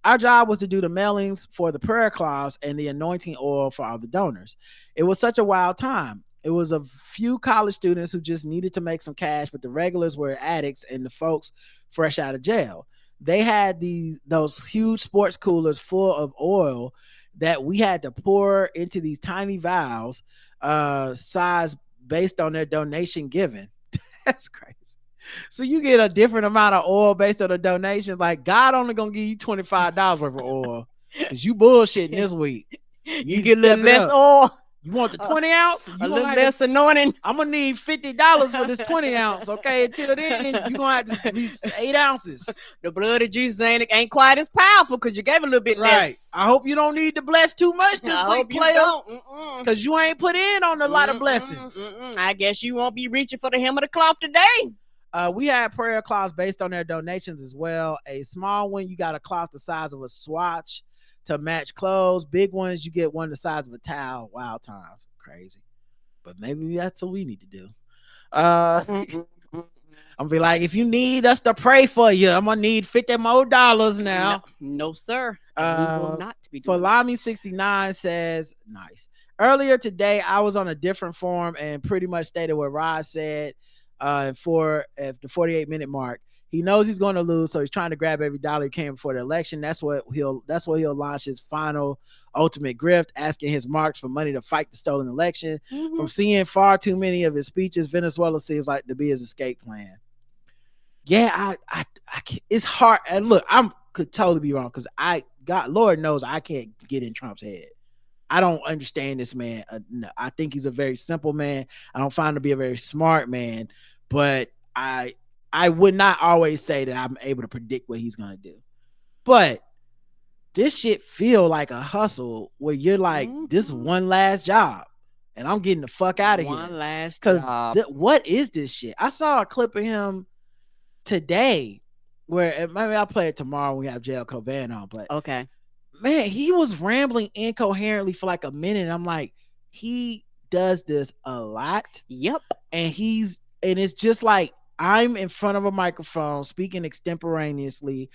Speaker 1: Our job was to do the mailings for the prayer clause and the anointing oil for all the donors. It was such a wild time. It was a few college students who just needed to make some cash, but the regulars were addicts and the folks fresh out of jail. They had those huge sports coolers full of oil that we had to pour into these tiny vials, size based on their donation given. That's crazy. So you get a different amount of oil based on a donation. Like God only gonna give you $25 worth of oil because you bullshitting this week.
Speaker 2: You get a little less oil.
Speaker 1: You want the 20 ounce?
Speaker 2: A little less anointing.
Speaker 1: I'm gonna need $50 for this 20 ounce. Okay, until then you're gonna have to be 8 ounces.
Speaker 2: The blood of Jesus ain't quite as powerful because you gave a little bit less.
Speaker 1: I hope you don't need to bless too much this week, player. Because you ain't put in on a lot of blessings.
Speaker 2: I guess you won't be reaching for the hem of the cloth today.
Speaker 1: We had prayer cloths based on their donations as well. A small one, you got a cloth the size of a swatch to match clothes. Big ones, you get one the size of a towel. Wild times. Crazy. But maybe that's what we need to do. I'm gonna be like, if you need us to pray for you, I'm gonna need $50 more now.
Speaker 2: No, sir. We will not be doing
Speaker 1: Falami 69 says, nice. Earlier today, I was on a different forum and pretty much stated what Rod said for the 48-minute mark. He knows he's going to lose, so he's trying to grab every dollar he can before the election. That's what he'll launch his final ultimate grift, asking his marks for money to fight the stolen election. From seeing far too many of his speeches, Venezuela seems like to be his escape plan. Yeah, I it's hard. And look, could totally be wrong because Lord knows I can't get in Trump's head. I don't understand this man. No, I think he's a very simple man. I don't find him to be a very smart man, but I would not always say that I'm able to predict what he's going to do. But this shit feel like a hustle where you're like, this is one last job and I'm getting the fuck out of here.
Speaker 2: One last job.
Speaker 1: What is this shit? I saw a clip of him today where maybe I'll play it tomorrow when we have JL Covan on. But
Speaker 2: okay, man,
Speaker 1: he was rambling incoherently for like a minute. I'm like, he does this a lot.
Speaker 2: Yep.
Speaker 1: And it's just like, I'm in front of a microphone speaking extemporaneously.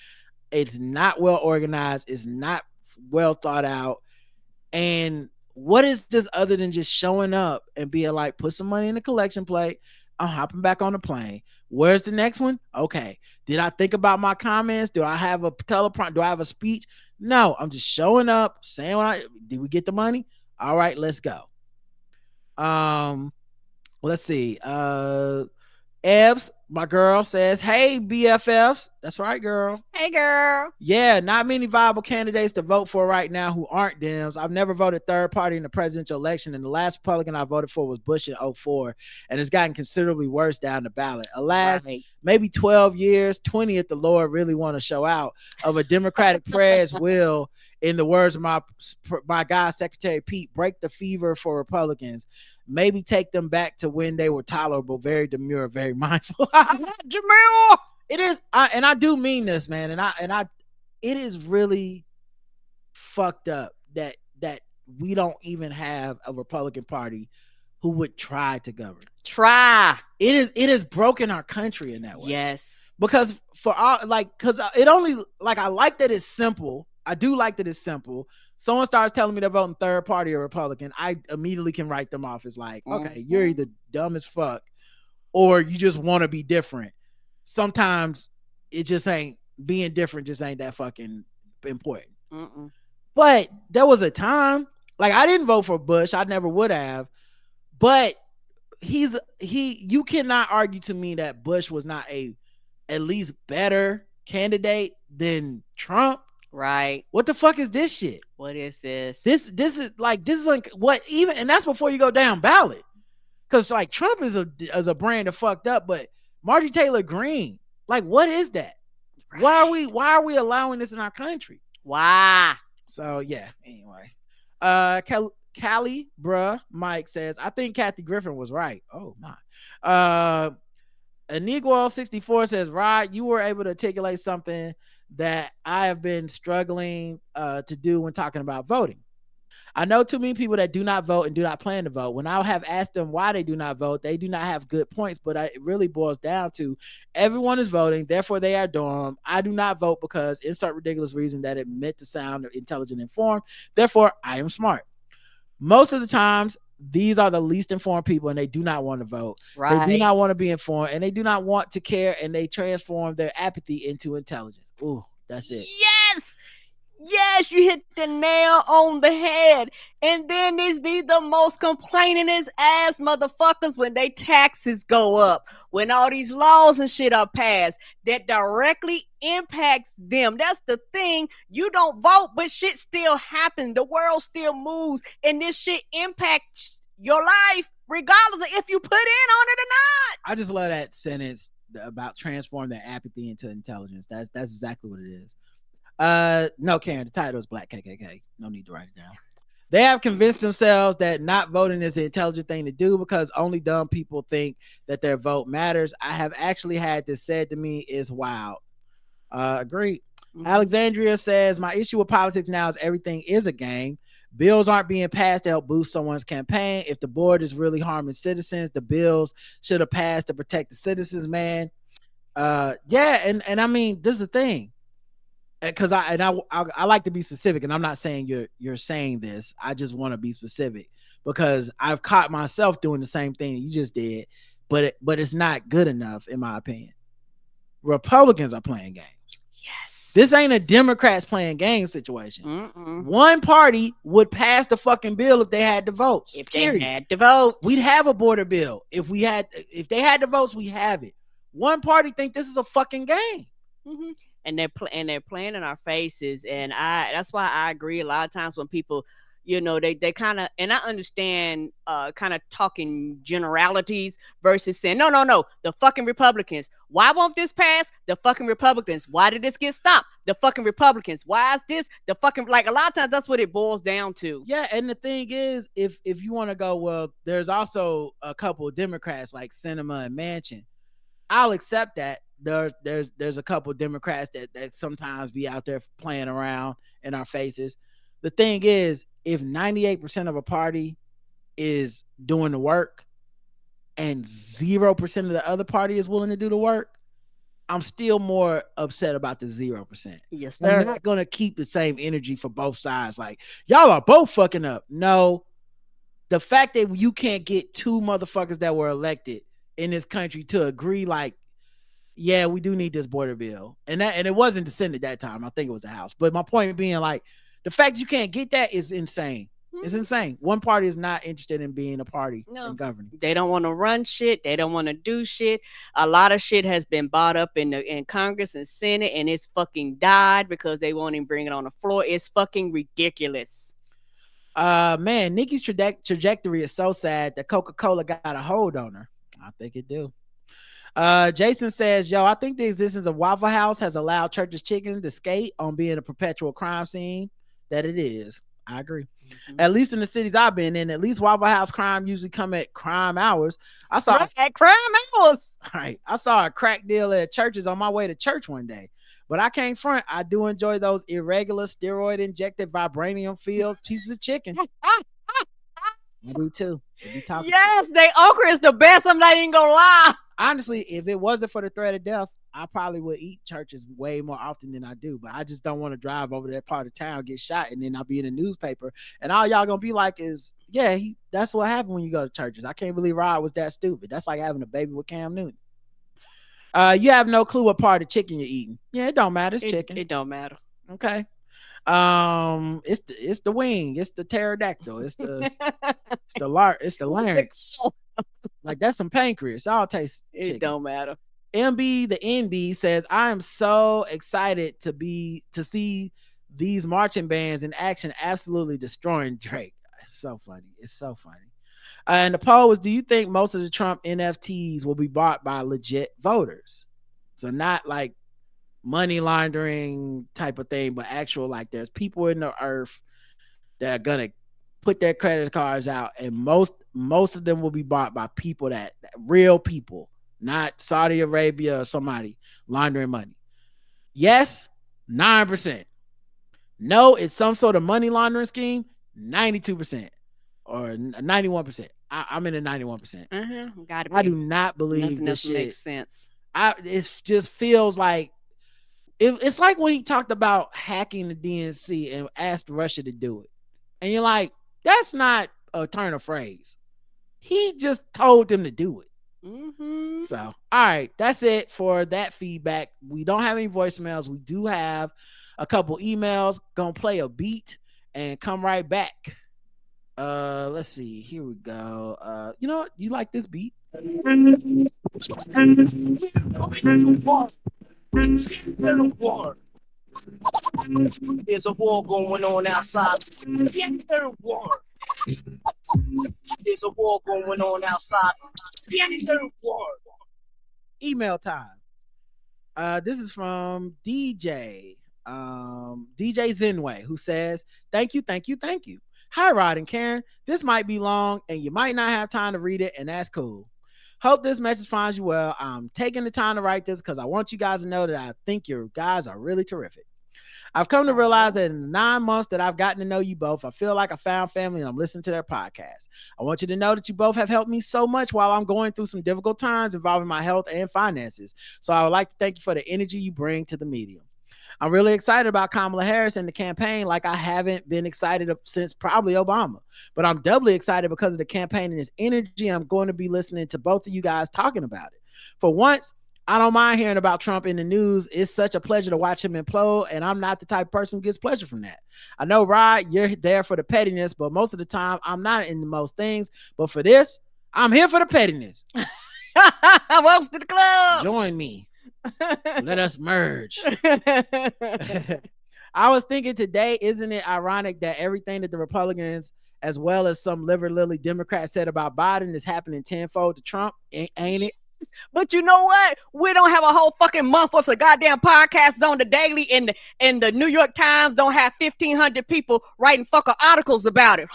Speaker 1: It's not well organized. It's not well thought out. And what is this other than just showing up and being like, put some money in the collection plate? I'm hopping back on the plane. Where's the next one? Okay. Did I think about my comments? Do I have a teleprompter? Do I have a speech? No, I'm just showing up, saying did we get the money? All right, let's go. Let's see. Ebbs, my girl, says, hey, BFFs. That's right, girl.
Speaker 2: Hey, girl.
Speaker 1: Yeah, not many viable candidates to vote for right now who aren't Dems. I've never voted third party in the presidential election, and the last Republican I voted for was Bush in 2004, and it's gotten considerably worse down the ballot. Alas, maybe 12 years, 20 if the Lord really want to show out, of a Democratic prayers will, in the words of my guy, Secretary Pete, break the fever for Republicans. Maybe take them back to when they were tolerable, very demure, very mindful.
Speaker 2: Jamil.
Speaker 1: It is, and I do mean this, man. It is really fucked up that we don't even have a Republican Party who would try to govern. It is broken our country in that way.
Speaker 2: Yes,
Speaker 1: because it only, like, I like that it's simple. I do like that it's simple. Someone starts telling me they're voting third party or Republican, I immediately can write them off as like, okay, you're either dumb as fuck or you just want to be different. Sometimes it just ain't, being different just ain't that fucking important. But there was a time, like, I didn't vote for Bush. I never would have. But you cannot argue to me that Bush was not at least better candidate than Trump.
Speaker 2: Right.
Speaker 1: What the fuck is this shit?
Speaker 2: What is this?
Speaker 1: This is like what even, and that's before you go down ballot. Cause like Trump is a brand of fucked up, but Marjorie Taylor Greene, like, what is that? Right. Why are we allowing this in our country?
Speaker 2: Why? So
Speaker 1: yeah, anyway. Callie, bruh, Mike says, I think Kathy Griffin was right. Oh my. Anigual 64 says, Rod, you were able to articulate something that I have been struggling to do when talking about voting. I know too many people that do not vote and do not plan to vote. When I have asked them why they do not vote, they do not have good points, but it really boils down to everyone is voting, therefore they are dumb. I do not vote because insert ridiculous reason that it meant to sound intelligent and informed, therefore I am smart. Most of the times, these are the least informed people, and they do not want to vote. Right. They do not want to be informed, and they do not want to care, and they transform their apathy into intelligence. Ooh, that's it.
Speaker 2: Yes, you hit the nail on the head. And then these be the most complainingest ass motherfuckers when they taxes go up, when all these laws and shit are passed that directly impacts them. That's the thing. You don't vote, but shit still happens. The world still moves, and this shit impacts your life regardless of if you put in on it or not.
Speaker 1: I just love that sentence about transform their apathy into intelligence. That's exactly what it is. No, Karen, the title is Black KKK. No need to write it down. They have convinced themselves that not voting is the intelligent thing to do because only dumb people think that their vote matters. I have actually had this said to me is wild. Agreed. Alexandria says, my issue with politics now is everything is a game. Bills aren't being passed to help boost someone's campaign. If the board is really harming citizens, the bills should have passed to protect the citizens, man. And I mean, this is the thing. Because I like to be specific, and I'm not saying you're saying this. I just want to be specific because I've caught myself doing the same thing you just did, but it's not good enough in my opinion. Republicans are playing games.
Speaker 2: Yes,
Speaker 1: this ain't a Democrats playing games situation. One party would pass the fucking bill if they had the votes.
Speaker 2: If they had the votes,
Speaker 1: we'd have a border bill. If they had the votes, we have it. One party think this is a fucking game.
Speaker 2: And they're playing in our faces, and that's why I agree. A lot of times when people, they kind of, and I understand, kind of talking generalities versus saying no, the fucking Republicans. Why won't this pass? The fucking Republicans. Why did this get stopped? The fucking Republicans. Why is this? The fucking, like, a lot of times that's what it boils down to.
Speaker 1: Yeah, and the thing is, if you want to go, well, there's also a couple of Democrats like Sinema and Manchin. I'll accept that. There's a couple of Democrats that sometimes be out there playing around in our faces. The thing is, if 98% of a party is doing the work and 0% of the other party is willing to do the work, I'm still more upset about the 0%.
Speaker 2: Yes, sir.
Speaker 1: We're not going to keep the same energy for both sides. Like, y'all are both fucking up. No, the fact that you can't get two motherfuckers that were elected in this country to agree, like, yeah, we do need this border bill. And it wasn't the Senate that time. I think it was the House. But my point being, like, the fact you can't get that is insane. It's insane. One party is not interested in being a party and governing.
Speaker 2: They don't want to run shit. They don't want to do shit. A lot of shit has been bought up in Congress and Senate, and it's fucking died because they won't even bring it on the floor. It's fucking ridiculous.
Speaker 1: Man, Nikki's trajectory is so sad that Coca-Cola got a hold on her. I think it do. Jason says, yo, I think the existence of Waffle House has allowed Church's Chicken to skate on being a perpetual crime scene that it is. I agree. At least in the cities I've been in, at least Waffle House crime usually come at crime hours. I saw
Speaker 2: at crime hours.
Speaker 1: Right. I saw a crack deal at Church's on my way to church one day. But I can't front. I do enjoy those irregular steroid injected vibranium filled pieces of chicken. I do too.
Speaker 2: Yes, they okra is the best. I'm not even gonna lie.
Speaker 1: Honestly, if it wasn't for the threat of death, I probably would eat Church's way more often than I do. But I just don't want to drive over that part of town, get shot, and then I'll be in the newspaper. And all y'all gonna be like is, yeah, that's what happened when you go to Church's. I can't believe Rod was that stupid. That's like having a baby with Cam Newton. You have no clue what part of chicken you're eating. Yeah, it don't matter. It's chicken.
Speaker 2: It don't matter.
Speaker 1: Okay. It's the wing. It's the pterodactyl. It's the it's the larynx. Like, that's some pancreas. All tastes.
Speaker 2: It don't matter.
Speaker 1: MB the NB says, I am so excited to see these marching bands in action, absolutely destroying Drake. It's so funny. It's so funny. And the poll was, do you think most of the Trump NFTs will be bought by legit voters? So not like money laundering type of thing, but actual, like, there's people in the earth that are gonna put their credit cards out, and most of them will be bought by people that real people, not Saudi Arabia or somebody laundering money. Yes, 9%. No, it's some sort of money laundering scheme, 92% or 91%. I'm in the 91%. I do not believe this shit
Speaker 2: makes sense.
Speaker 1: It just feels like it's like when he talked about hacking the DNC and asked Russia to do it. And you're like, that's not a turn of phrase. He just told them to do it. So, all right, that's it for that feedback. We don't have any voicemails. We do have a couple emails. Gonna play a beat and come right back. Let's see. Here we go. You know what? You like this beat?
Speaker 8: There's a war going on outside. There's a war going on outside.
Speaker 1: Email time. This is from DJ Zenway, who says, thank you. Hi, Rod and Karen. This might be long and you might not have time to read it, and that's cool. Hope this message finds you well. I'm taking the time to write this because I want you guys to know that I think your guys are really terrific. I've come to realize that in the 9 months that I've gotten to know you both, I feel like I found family and I'm listening to their podcast. I want you to know that you both have helped me so much while I'm going through some difficult times involving my health and finances. So I would like to thank you for the energy you bring to the medium. I'm really excited about Kamala Harris and the campaign like I haven't been excited since probably Obama. But I'm doubly excited because of the campaign and its energy. I'm going to be listening to both of you guys talking about it. For once, I don't mind hearing about Trump in the news. It's such a pleasure to watch him implode, and I'm not the type of person who gets pleasure from that. I know, Rod, you're there for the pettiness, but most of the time, I'm not into most things. But for this, I'm here for the pettiness.
Speaker 2: Welcome to the club.
Speaker 1: Join me. Let us merge. I was thinking today, isn't it ironic that everything that the Republicans, as well as some liver lily Democrats, said about Biden is happening tenfold to Trump? Ain't it?
Speaker 2: But you know what? We don't have a whole fucking month worth of goddamn podcasts on the daily, and the New York Times don't have 1,500 people writing fucking articles about it.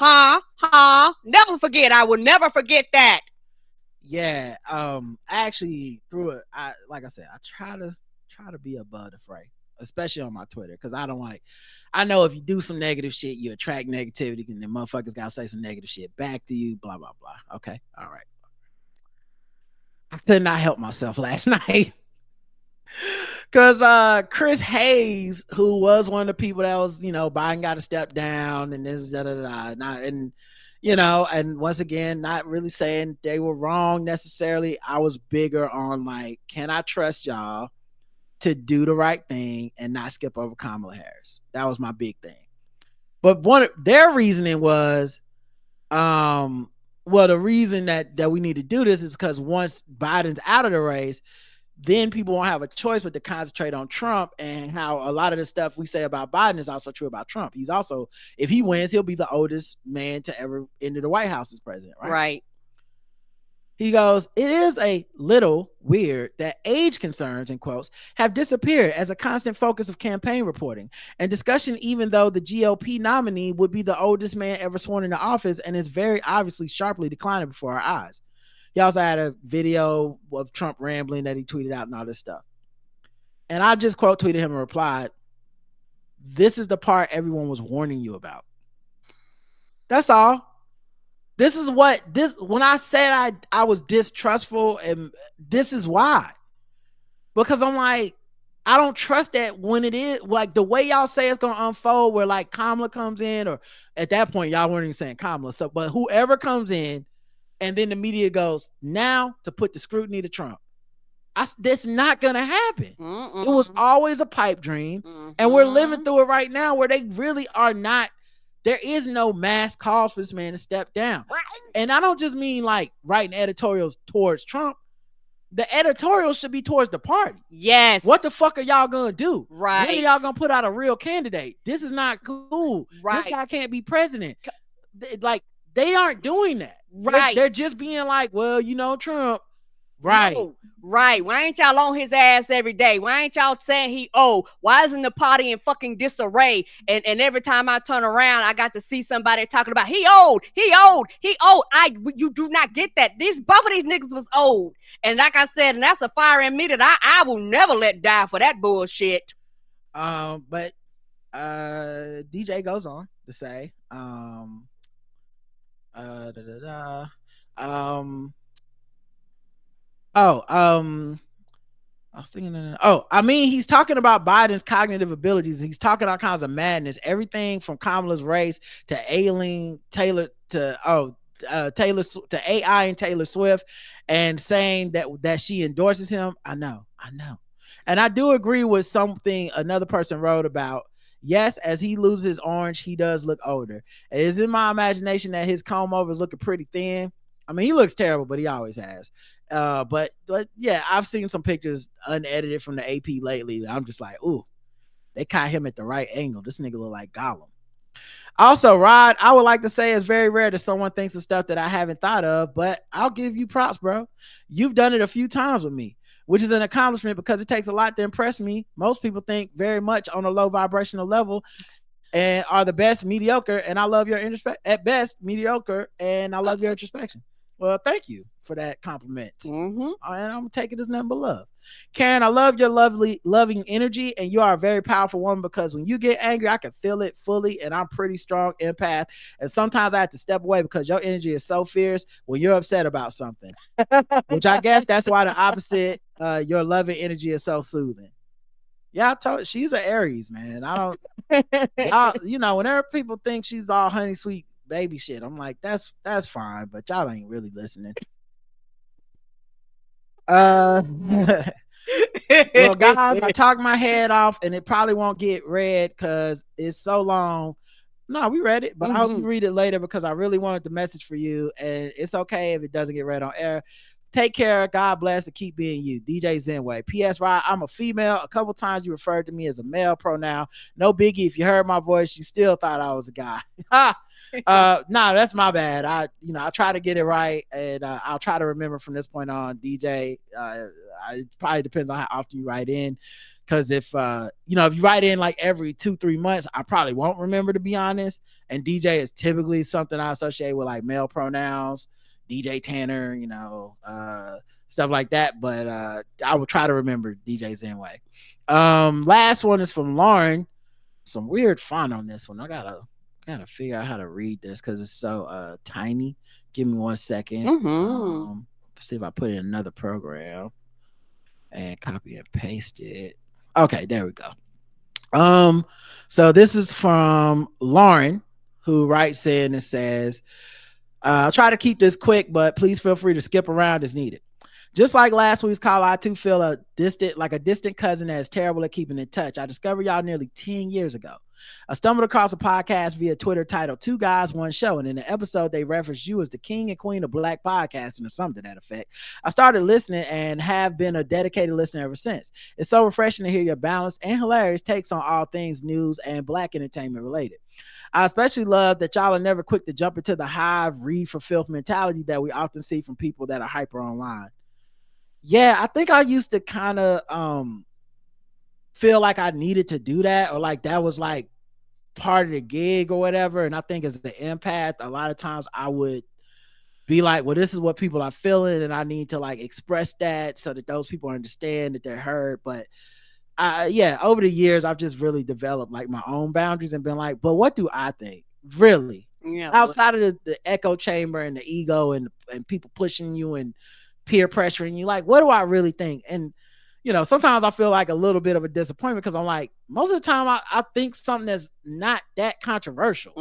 Speaker 2: Never forget. I will never forget that.
Speaker 1: Yeah, actually through it, like I said, I try to be above the fray, especially on my Twitter, because I know if you do some negative shit, you attract negativity, and then motherfuckers gotta say some negative shit back to you, blah blah blah. Okay, all right. I could not help myself last night because Chris Hayes, who was one of the people that was, Biden got to step down and this and And once again, not really saying they were wrong necessarily. I was bigger on like, can I trust y'all to do the right thing and not skip over Kamala Harris? That was my big thing. But their reasoning was, well, the reason that we need to do this is because once Biden's out of the race, then people won't have a choice but to concentrate on Trump, and how a lot of the stuff we say about Biden is also true about Trump. He's also, if he wins, he'll be the oldest man to ever enter the White House as president, right?
Speaker 2: Right.
Speaker 1: He goes, it is a little weird that age concerns, in quotes, have disappeared as a constant focus of campaign reporting and discussion, even though the GOP nominee would be the oldest man ever sworn into office and is very obviously sharply declining before our eyes. He also had a video of Trump rambling that he tweeted out and all this stuff. And I just quote tweeted him and replied, this is the part everyone was warning you about. That's all. This is what when I said I was distrustful, and this is why. Because I'm like, I don't trust that when it is like the way y'all say it's gonna unfold, where like Kamala comes in, or at that point y'all weren't even saying Kamala. So, but whoever comes in, and then the media goes, now to put the scrutiny to Trump. That's not gonna happen.
Speaker 2: Mm-mm.
Speaker 1: It was always a pipe dream, and we're living through it right now, where they really are not. There is no mass call for this man to step down. Right. And I don't just mean like writing editorials towards Trump. The editorials should be towards the party.
Speaker 2: Yes.
Speaker 1: What the fuck are y'all gonna do?
Speaker 2: Right.
Speaker 1: When are y'all gonna put out a real candidate? This is not cool.
Speaker 2: Right.
Speaker 1: This guy can't be president. Like, they aren't doing that.
Speaker 2: Right.
Speaker 1: They're just being like, well, Trump. Right.
Speaker 2: No. Right. Why ain't y'all on his ass every day? Why ain't y'all saying he old? Why isn't the party in fucking disarray? And every time I turn around, I got to see somebody talking about he old. You do not get that. Both of these niggas was old. And like I said, and that's a fire in me that I will never let die for that bullshit.
Speaker 1: But DJ goes on to say, I was thinking, he's talking about Biden's cognitive abilities. He's talking all kinds of madness, everything from Kamala's race to Aileen Taylor to Taylor to AI and Taylor Swift, and saying that she endorses him. I know, and I do agree with something another person wrote about. Yes, as he loses his orange, he does look older. It is in my imagination that his comb over is looking pretty thin. I mean, he looks terrible, but he always has. But yeah, I've seen some pictures unedited from the AP lately. I'm just like, ooh, they caught him at the right angle. This nigga look like Gollum. Also, Rod, I would like to say it's very rare that someone thinks of stuff that I haven't thought of, but I'll give you props, bro. You've done it a few times with me, which is an accomplishment because it takes a lot to impress me. Most people think very much on a low vibrational level and are the best mediocre, and I love your at best mediocre, and I love your introspection. Well, thank you for that compliment. And I'm taking it as nothing but love. Karen, I love your loving energy, and you are a very powerful woman because when you get angry, I can feel it fully, and I'm pretty strong empath. And sometimes I have to step away because your energy is so fierce when you're upset about something, which I guess that's why the opposite, your loving energy is so soothing. Yeah, I told she's an Aries, man. I don't, whenever people think she's all honey sweet baby shit, I'm like, that's fine, but y'all ain't really listening. Well, guys, I talked my head off, and it probably won't get read because it's so long. No, we read it, but I hope you read it later because I really wanted the message for you, and it's okay if it doesn't get read on air. Take care. God bless, and keep being you. DJ Zenway. P.S. Rod, I'm a female. A couple times you referred to me as a male pronoun. No biggie. If you heard my voice, you still thought I was a guy. No, that's my bad. I try to get it right, and I'll try to remember from this point on. DJ, it probably depends on how often you write in, because if you write in like every 2-3 months, I probably won't remember, to be honest. And DJ is typically something I associate with like male pronouns. DJ Tanner, stuff like that. But I will try to remember DJ Zenway. Last one is from Lauren. Some weird font on this one. I gotta figure out how to read this because it's so tiny. Give me 1 second. See if I put it in another program and copy and paste it. Okay, there we go. So this is from Lauren, who writes in and says, I'll try to keep this quick, but please feel free to skip around as needed. Just like last week's call, I too feel a distant cousin that is terrible at keeping in touch. I discovered y'all nearly 10 years ago. I stumbled across a podcast via Twitter titled Two Guys, One Show. And in the episode, they referenced you as the king and queen of black podcasting or something to that effect. I started listening and have been a dedicated listener ever since. It's so refreshing to hear your balanced and hilarious takes on all things news and black entertainment related. I especially love that y'all are never quick to jump into the hive, read for filth mentality that we often see from people that are hyper online. Yeah, I think I used to kind of feel like I needed to do that, or like that was like part of the gig or whatever. And I think as the empath, a lot of times I would be like, well, this is what people are feeling, and I need to like express that so that those people understand that they're heard. But over the years, I've just really developed like my own boundaries and been like, but what do I think? Really?
Speaker 2: Yeah.
Speaker 1: Outside of the echo chamber and the ego and people pushing you and peer pressuring you, like, what do I really think? And sometimes I feel like a little bit of a disappointment because I'm like, most of the time I think something that's not that controversial.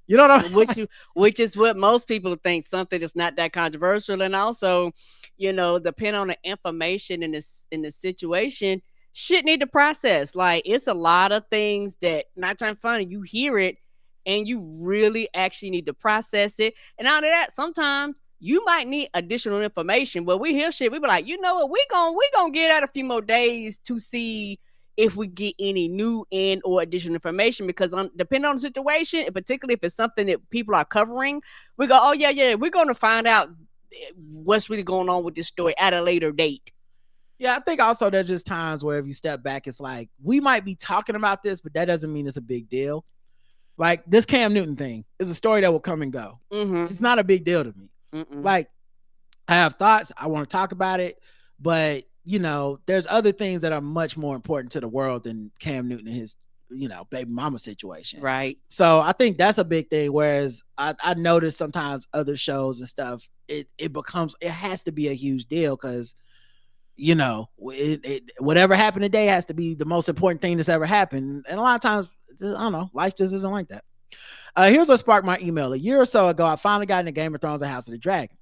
Speaker 1: You know what I mean?
Speaker 2: Which is what most people think, something that's not that controversial. And also, depending on the information in the situation, shit need to process. Like, it's a lot of things that, not trying to funny, you hear it and you really actually need to process it. And out of that, sometimes you might need additional information. But we hear shit, we be like, you know what, we gonna get out a few more days to see if we get any new or additional information, because depending on the situation, and particularly if it's something that people are covering, we go, oh yeah, we're gonna find out what's really going on with this story at a later date.
Speaker 1: Yeah, I think also there's just times where if you step back, it's like, we might be talking about this, but that doesn't mean it's a big deal. Like this Cam Newton thing is a story that will come and go. It's not a big deal to me. Like, I have thoughts, I want to talk about it, but there's other things that are much more important to the world than Cam Newton and his baby mama situation,
Speaker 2: right?
Speaker 1: So I think that's a big thing. Whereas I notice sometimes other shows and stuff, it has to be a huge deal because whatever happened today has to be the most important thing that's ever happened, and a lot of times, I don't know, life just isn't like that. Here's what sparked my email. A year or so ago, I finally got into Game of Thrones and House of the Dragon.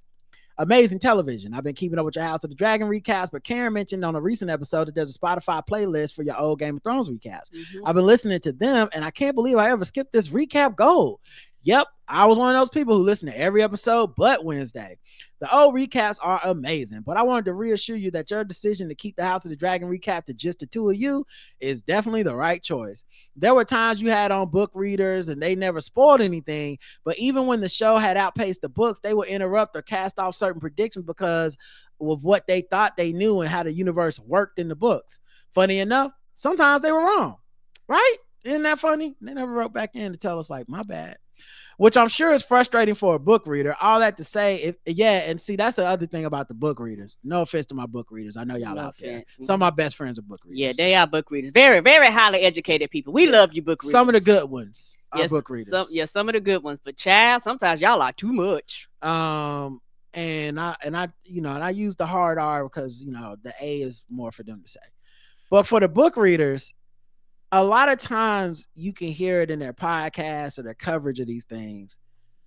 Speaker 1: Amazing television. I've been keeping up with your House of the Dragon recaps, but Karen mentioned on a recent episode that there's a Spotify playlist for your old Game of Thrones recaps. I've been listening to them, and I can't believe I ever skipped this recap gold. Yep, I was one of those people who listen to every episode but Wednesday. The old recaps are amazing, but I wanted to reassure you that your decision to keep the House of the Dragon recap to just the two of you is definitely the right choice. There were times you had on book readers and they never spoiled anything, but even when the show had outpaced the books, they would interrupt or cast off certain predictions because of what they thought they knew and how the universe worked in the books. Funny enough, sometimes they were wrong, right? Isn't that funny? They never wrote back in to tell us, like, my bad. Which I'm sure is frustrating for a book reader. All that to say, and see, that's the other thing about the book readers. No offense to my book readers. I know y'all out there. Some of my best friends are book readers.
Speaker 2: Yeah, they are book readers. Very, very highly educated people. We love you, book readers.
Speaker 1: Some of the good ones are book readers.
Speaker 2: Some of the good ones. But child, sometimes y'all are too much.
Speaker 1: And I use the hard R because the A is more for them to say. But for the book readers, a lot of times you can hear it in their podcasts or their coverage of these things.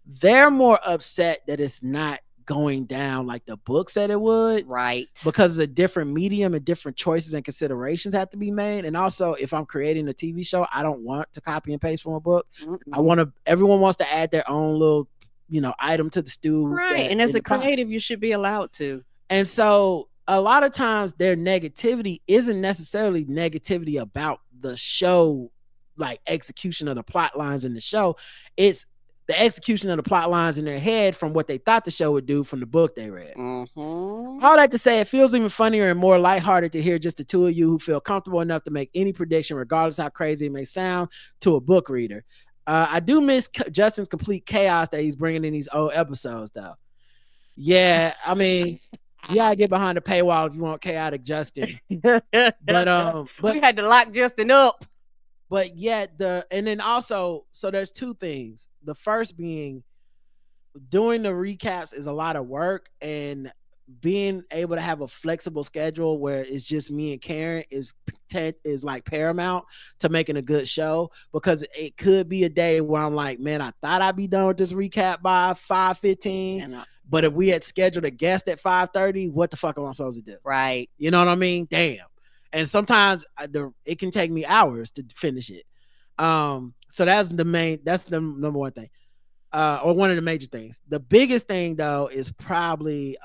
Speaker 1: They're more upset that it's not going down like the book said it would.
Speaker 2: Right.
Speaker 1: Because it's a different medium and different choices and considerations have to be made. And also, if I'm creating a TV show, I don't want to copy and paste from a book. Everyone wants to add their own little, item to the stew.
Speaker 2: Right. And as a creative, you should be allowed to.
Speaker 1: And so a lot of times their negativity isn't necessarily negativity about the show, like execution of the plot lines in the show. It's the execution of the plot lines in their head from what they thought the show would do from the book they read. All that to say, it feels even funnier and more lighthearted to hear just the two of you who feel comfortable enough to make any prediction, regardless how crazy it may sound to a book reader. I do miss Justin's complete chaos that he's bringing in these old episodes, though. Yeah, I mean, you gotta get behind the paywall if you want chaotic Justin. But
Speaker 2: we had to lock Justin up.
Speaker 1: But yet and then also, so there's two things. The first being, doing the recaps is a lot of work, and being able to have a flexible schedule where it's just me and Karen is like paramount to making a good show, because it could be a day where I'm like, man, I thought I'd be done with this recap by 5:15, but if we had scheduled a guest at 5:30, what the fuck am I supposed to do?
Speaker 2: Right.
Speaker 1: You know what I mean? Damn. And sometimes it can take me hours to finish it. So that's the number one thing, or one of the major things. The biggest thing though is probably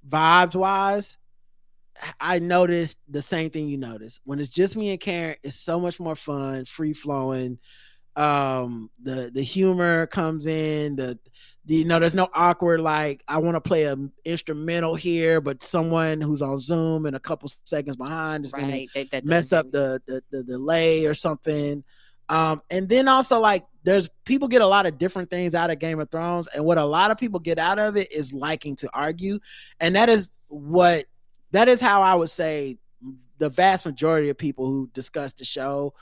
Speaker 1: vibes wise. I noticed the same thing you noticed. When it's just me and Karen, it's so much more fun, free flowing. The humor comes in, there's no awkward, like I want to play an instrumental here, but someone who's on Zoom and a couple seconds behind is gonna mess up the delay or something. And then also, like, there's people get a lot of different things out of Game of Thrones, and what a lot of people get out of it is liking to argue, and that is how I would say the vast majority of people who discuss the show,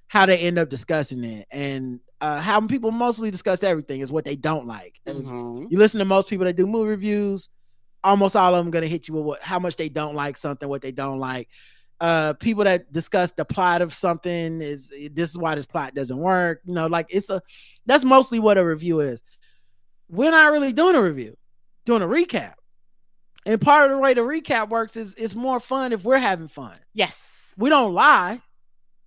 Speaker 1: how they end up discussing it, and how people mostly discuss everything is what they don't like. You listen to most people that do movie reviews, almost all of them going to hit you with how much they don't like something, what they don't like. People that discuss the plot of something this is why this plot doesn't work. Like that's mostly what a review is. We're not really doing a review, doing a recap. And part of the way the recap works is it's more fun if we're having fun.
Speaker 2: Yes.
Speaker 1: We don't lie.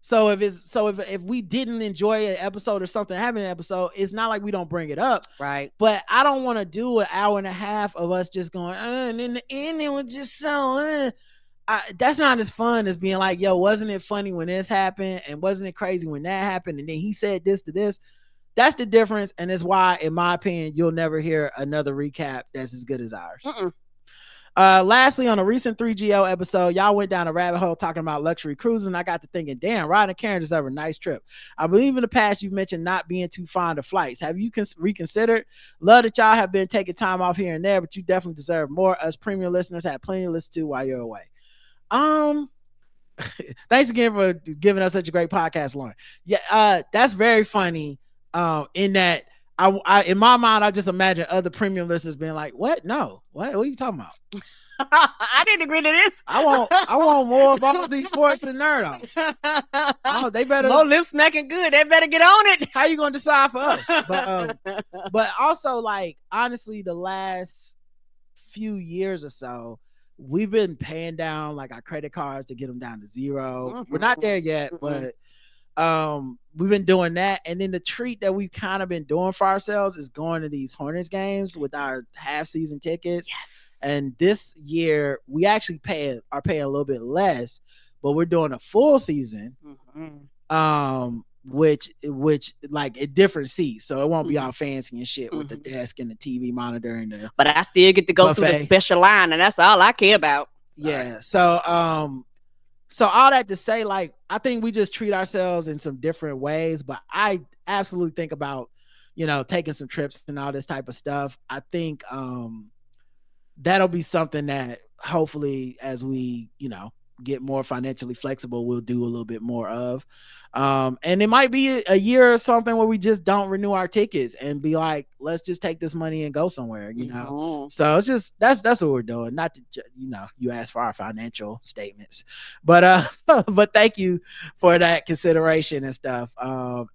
Speaker 1: So if we didn't enjoy an episode or something happening in an episode, it's not like we don't bring it up.
Speaker 2: Right.
Speaker 1: But I don't want to do an hour and a half of us just going, and in the end it was just so that's not as fun as being like, yo, wasn't it funny when this happened? And wasn't it crazy when that happened? And then he said this to this. That's the difference. And it's why, in my opinion, you'll never hear another recap that's as good as ours. Lastly, on a recent 3GO episode, y'all went down a rabbit hole talking about luxury cruises, and I got to thinking, damn, Rod and Karen deserve a nice trip. I believe in the past you've mentioned not being too fond of flights. Have you reconsidered? Love that y'all have been taking time off here and there, but you definitely deserve more. Us premium listeners have plenty to listen to while you're away. Thanks again for giving us such a great podcast, Lauren. Yeah, that's very funny. In that I in my mind, I just imagine other premium listeners being like, "What? No, what are you talking about?"
Speaker 2: I didn't agree to this.
Speaker 1: I want more of all these sports and nerdos. Oh, they better
Speaker 2: more lip smacking good. They better get on it.
Speaker 1: How you gonna decide for us? But also, like, honestly, the last few years or so, we've been paying down like our credit cards to get them down to zero. We're not there yet, but we've been doing that. And then the treat that we've kind of been doing for ourselves is going to these Hornets games with our half season tickets.
Speaker 2: Yes.
Speaker 1: And this year we actually are paying a little bit less, but we're doing a full season. Which like a different seat, so it won't be all fancy and shit with the desk and the TV monitor and the
Speaker 2: but I still get to go
Speaker 1: buffet
Speaker 2: through the special line, and that's all I care about.
Speaker 1: Yeah. So all that to say, like, I think we just treat ourselves in some different ways, but I absolutely think about, taking some trips and all this type of stuff. I think that'll be something that hopefully as we, get more financially flexible, we'll do a little bit more of. And it might be a year or something where we just don't renew our tickets and be like, let's just take this money and go somewhere, So it's just that's what we're doing. Not to you asked for our financial statements, but but thank you for that consideration and stuff.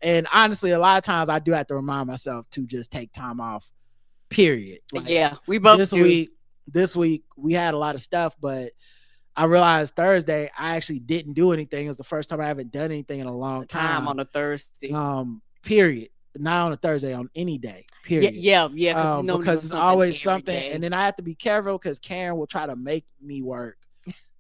Speaker 1: And honestly, a lot of times I do have to remind myself to just take time off, period. Like,
Speaker 2: yeah, we both
Speaker 1: this week we had a lot of stuff, but I realized Thursday I actually didn't do anything. It was the first time I haven't done anything in a long time
Speaker 2: on a Thursday.
Speaker 1: Period. Not on a Thursday, on any day. Period.
Speaker 2: Yeah.
Speaker 1: Because it's always something, and then I have to be careful because Karen will try to make me work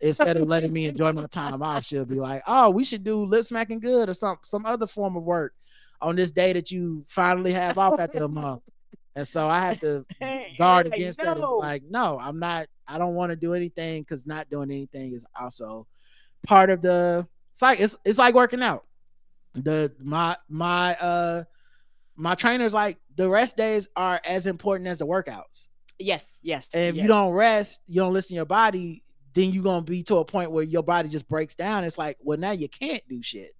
Speaker 1: instead of letting me enjoy my time off. She'll be like, "Oh, we should do lip smacking good or some other form of work on this day that you finally have off after a month." And so I have to guard against that. Like, no, I'm not. I don't want to do anything because not doing anything is also part of the. It's like working out. My trainer's like, the rest days are as important as the workouts.
Speaker 2: Yes.
Speaker 1: And if you don't rest, you don't listen to your body, then you're gonna be to a point where your body just breaks down. It's like, well, now you can't do shit,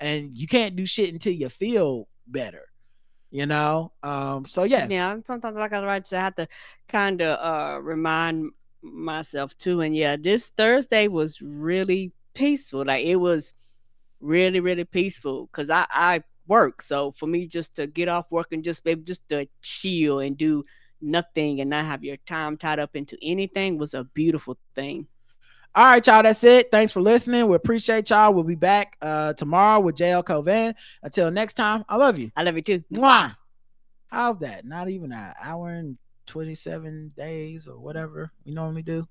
Speaker 1: and you can't do shit until you feel better. you know. So yeah.
Speaker 2: Yeah, sometimes like I right, I have to kind of remind myself too. And yeah, this Thursday was really peaceful. Like it was really, really peaceful because I work. So for me just to get off work and just maybe just to chill and do nothing and not have your time tied up into anything was a beautiful thing.
Speaker 1: All right, y'all. That's it. Thanks for listening. We appreciate y'all. We'll be back tomorrow with JL Covan. Until next time, I love you.
Speaker 2: I love you too.
Speaker 1: Mwah. How's that? Not even an hour and 27 days or whatever we normally do.